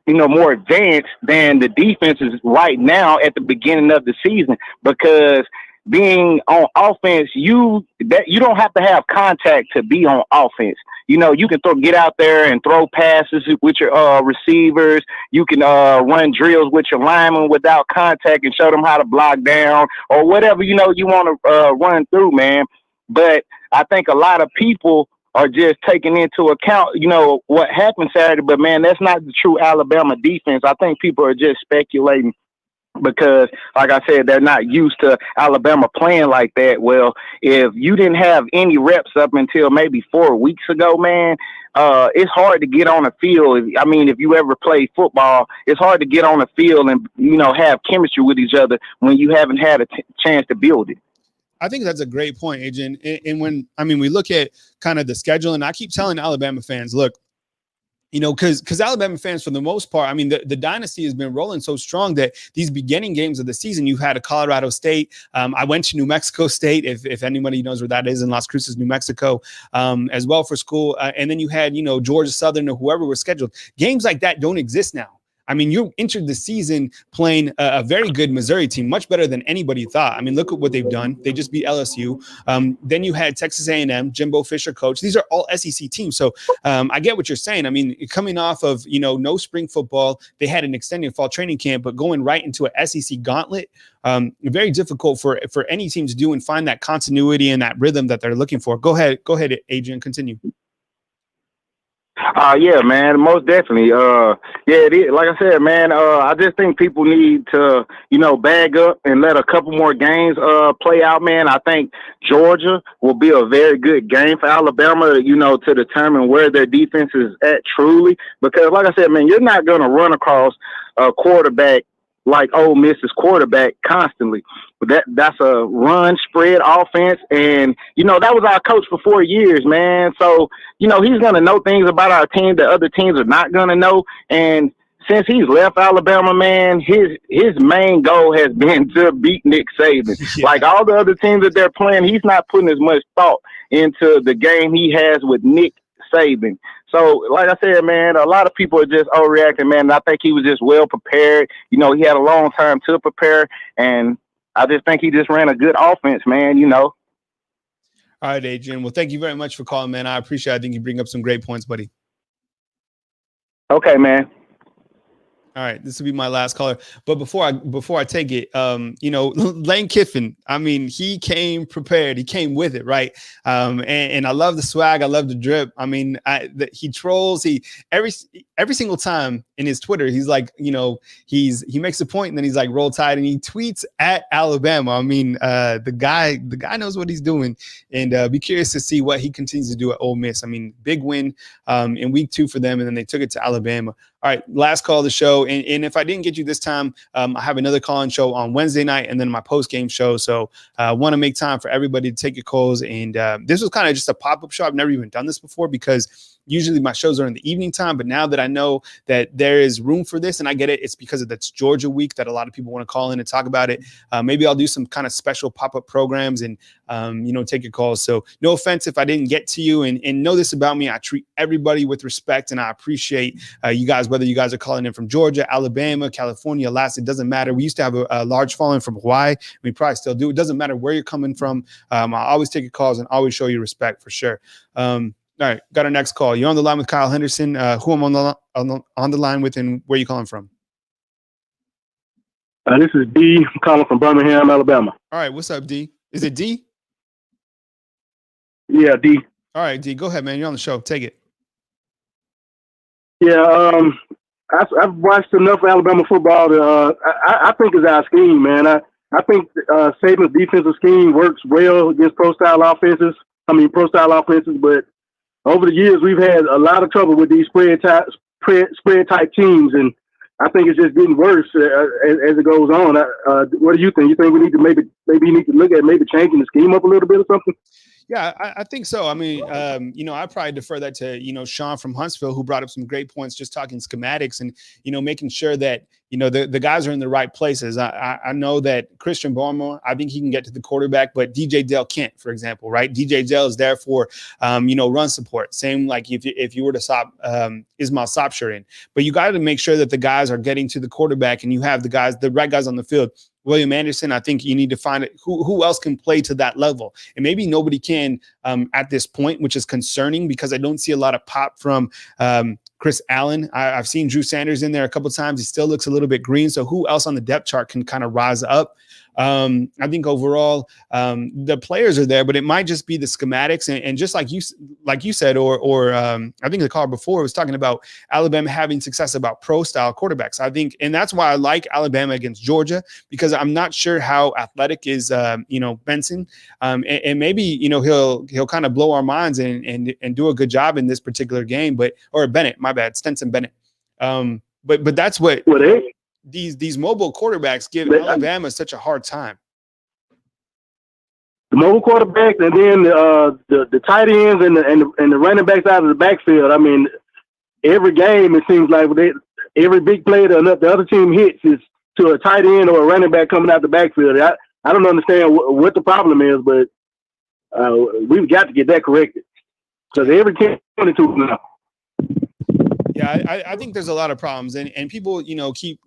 more advanced than the defenses right now at the beginning of the season, because being on offense, you don't have to have contact to be on offense. You can get out there and throw passes with your receivers. You can run drills with your linemen without contact and show them how to block down or whatever, you want to run through, man. But I think a lot of people are just taking into account, what happened Saturday. But, man, that's not the true Alabama defense. I think people are just speculating because, like I said, they're not used to Alabama playing like that. Well, if you didn't have any reps up until maybe 4 weeks ago, man, it's hard to get on a field. If you ever played football, it's hard to get on a field and, have chemistry with each other when you haven't had a chance to build it. I think that's a great point, Adrian. And when we look at kind of the schedule, and I keep telling Alabama fans, look, because Alabama fans, for the most part, the dynasty has been rolling so strong that these beginning games of the season, you've had a Colorado State. I went to New Mexico State, if anybody knows where that is, in Las Cruces, New Mexico, as well for school. And then you had, Georgia Southern or whoever was scheduled. Games like that don't exist now. You entered the season playing a very good Missouri team, much better than anybody thought. Look at what they've done. They just beat LSU. Then you had Texas A&M, Jimbo Fisher coach. These are all SEC teams. So I get what you're saying. Coming off of, no spring football, they had an extended fall training camp, but going right into a SEC gauntlet, very difficult for any team to do and find that continuity and that rhythm that they're looking for. Go ahead, Adrian, continue. Yeah, man, most definitely. It is. Like I said, man, I just think people need to, bag up and let a couple more games play out, man. I think Georgia will be a very good game for Alabama, to determine where their defense is at truly. Because, like I said, man, you're not going to run across a quarterback like Ole Miss's quarterback constantly. But that's a run spread offense. And, that was our coach for 4 years, man. So, he's going to know things about our team that other teams are not going to know. And since he's left Alabama, man, his main goal has been to beat Nick Saban. Yeah. Like all the other teams that they're playing, he's not putting as much thought into the game he has with Nick Saban. So, like I said, man, a lot of people are just overreacting, man. And I think he was just well prepared. He had a long time to prepare. And I just think he just ran a good offense, man, All right, Adrian. Well, thank you very much for calling, man. I appreciate it. I think you bring up some great points, buddy. Okay, man. All right, this will be my last caller. But before I take it, Lane Kiffin, he came prepared. He came with it, right? And I love the swag. I love the drip. He trolls. every single time in his Twitter, he's like, he makes a point and then he's like, Roll Tide, and he tweets at Alabama. I mean, the guy knows what he's doing, and be curious to see what he continues to do at Ole Miss. I mean, big win in week 2 for them, and then they took it to Alabama. All right, last call of the show. And if I didn't get you this time, I have another call-in show on Wednesday night and then my post-game show. So I want to make time for everybody to take your calls. And this was kind of just a pop-up show. I've never even done this before because usually my shows are in the evening time. But now that I know that there is room for this, and I get it, it's because of that's Georgia week that a lot of people want to call in and talk about it. Maybe I'll do some kind of special pop-up programs and, take your calls. So no offense if I didn't get to you. And know this about me. I treat everybody with respect, and I appreciate you guys, whether you guys are calling in from Georgia, Alabama, California, Alaska, it doesn't matter. We used to have a large following from Hawaii. We probably still do. It doesn't matter where you're coming from. I always take your calls and always show you respect for sure. All right, got our next call. You're on the line with Kyle Henderson. Who I'm on the line with, and where you calling from? This is D. I'm calling from Birmingham, Alabama. All right, what's up, D? Is it D? Yeah, D. All right, D, go ahead, man. You're on the show. Take it. Yeah, I've watched enough Alabama football to, I think it's our scheme, man. I think Saban's defensive scheme works well against pro-style offenses, but over the years we've had a lot of trouble with these spread type teams, and I think it's just getting worse as it goes on. What do you think? You think we need to maybe need to look at maybe changing the scheme up a little bit or something? Yeah, I think so. I mean, I probably defer that to, Sean from Huntsville, who brought up some great points, just talking schematics and, making sure that, the guys are in the right places. I know that Christian Barmore, I think he can get to the quarterback, but DJ Dale can't, for example, right? DJ Dale is there for, run support. Same like if you were to stop Ismail Sopsher in. But you got to make sure that the guys are getting to the quarterback and you have the right guys on the field. William Anderson, I think you need to find who else can play to that level. And maybe nobody can at this point, which is concerning because I don't see a lot of pop from Chris Allen. I've seen Drew Sanders in there a couple of times. He still looks a little bit green. So who else on the depth chart can kind of rise up? I think overall the players are there, but it might just be the schematics and just like you said, or I think the caller before was talking about Alabama having success about pro style quarterbacks. I think, and that's why I like Alabama against Georgia, because I'm not sure how athletic is, Benson, and maybe, he'll kind of blow our minds and do a good job in this particular game, or Bennett, my bad, Stenson Bennett. But that's what these mobile quarterbacks give Alabama such a hard time. The mobile quarterbacks, and then the tight ends and the running backs out of the backfield. I mean, every game it seems like every big play the other team hits is to a tight end or a running back coming out the backfield. I don't understand what the problem is, but we've got to get that corrected because every team 22 now. Yeah, I think there's a lot of problems, and people, keep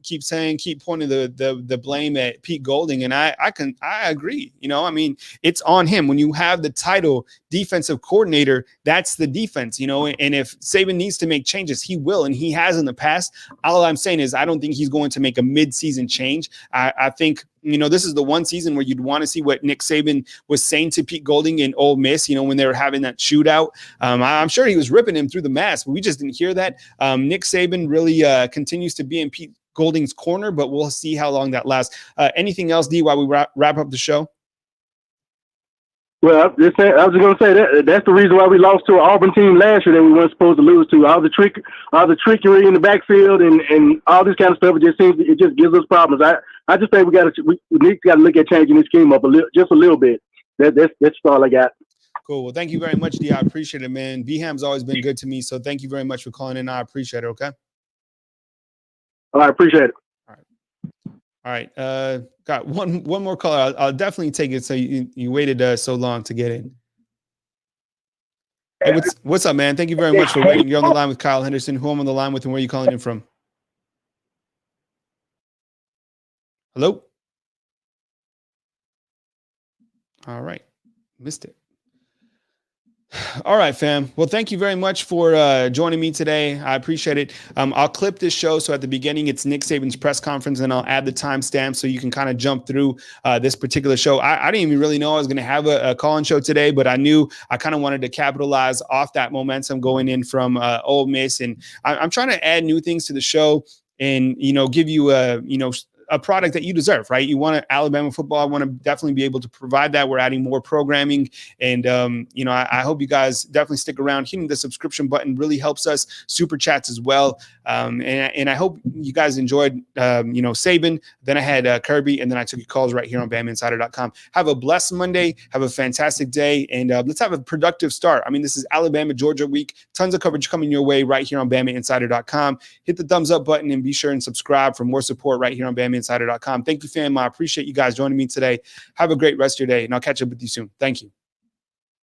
pointing the blame at Pete Golding, and I agree. I mean, it's on him. When you have the title defensive coordinator, that's the defense, and if Saban needs to make changes, he will, and he has in the past. All I'm saying is I don't think he's going to make a mid-season change. I think, this is the one season where you'd want to see what Nick Saban was saying to Pete Golding in Ole Miss, when they were having that shootout. I'm sure he was ripping him through the mask, but we just didn't hear that. Nick Saban really continues to be in Pete Golding's corner, but we'll see how long that lasts. Anything else, D, while we wrap up the show? Well, I was just going to say that's the reason why we lost to an Auburn team last year that we weren't supposed to lose to. All the trickery in the backfield and all this kind of stuff. It just gives us problems. I just think we need to look at changing this scheme up just a little bit. That's all I got. Cool. Well, thank you very much, D. I appreciate it, man. BHAM's always been good to me, so thank you very much for calling in. I appreciate it. Okay. All right, appreciate it. All right. Got one more caller. I'll definitely take it. So you waited so long to get in. Hey, what's up, man? Thank you very much for waiting. You're on the line with Kyle Henderson. Who I'm on the line with, and where are you calling in from? Hello? All right. Missed it. All right, fam. Well, thank you very much for joining me today. I appreciate it. I'll clip this show. So at the beginning, it's Nick Saban's press conference, and I'll add the timestamp so you can kind of jump through this particular show. I didn't even really know I was going to have a call-in show today, but I knew I kind of wanted to capitalize off that momentum going in from Ole Miss. And I'm trying to add new things to the show and, give you a product that you deserve, right? You want Alabama football. I want to definitely be able to provide that. We're adding more programming. And, I hope you guys definitely stick around. Hitting the subscription button really helps us. Super chats as well. And I hope you guys enjoyed, Saban. Then I had Kirby, and then I took your calls right here on BamaInsider.com. Have a blessed Monday. Have a fantastic day. And let's have a productive start. I mean, this is Alabama, Georgia week. Tons of coverage coming your way right here on BamaInsider.com. Hit the thumbs up button and be sure and subscribe for more support right here on BamaInsider.com. Thank you, fam. I appreciate you guys joining me today. Have a great rest of your day, and I'll catch up with you soon. Thank you.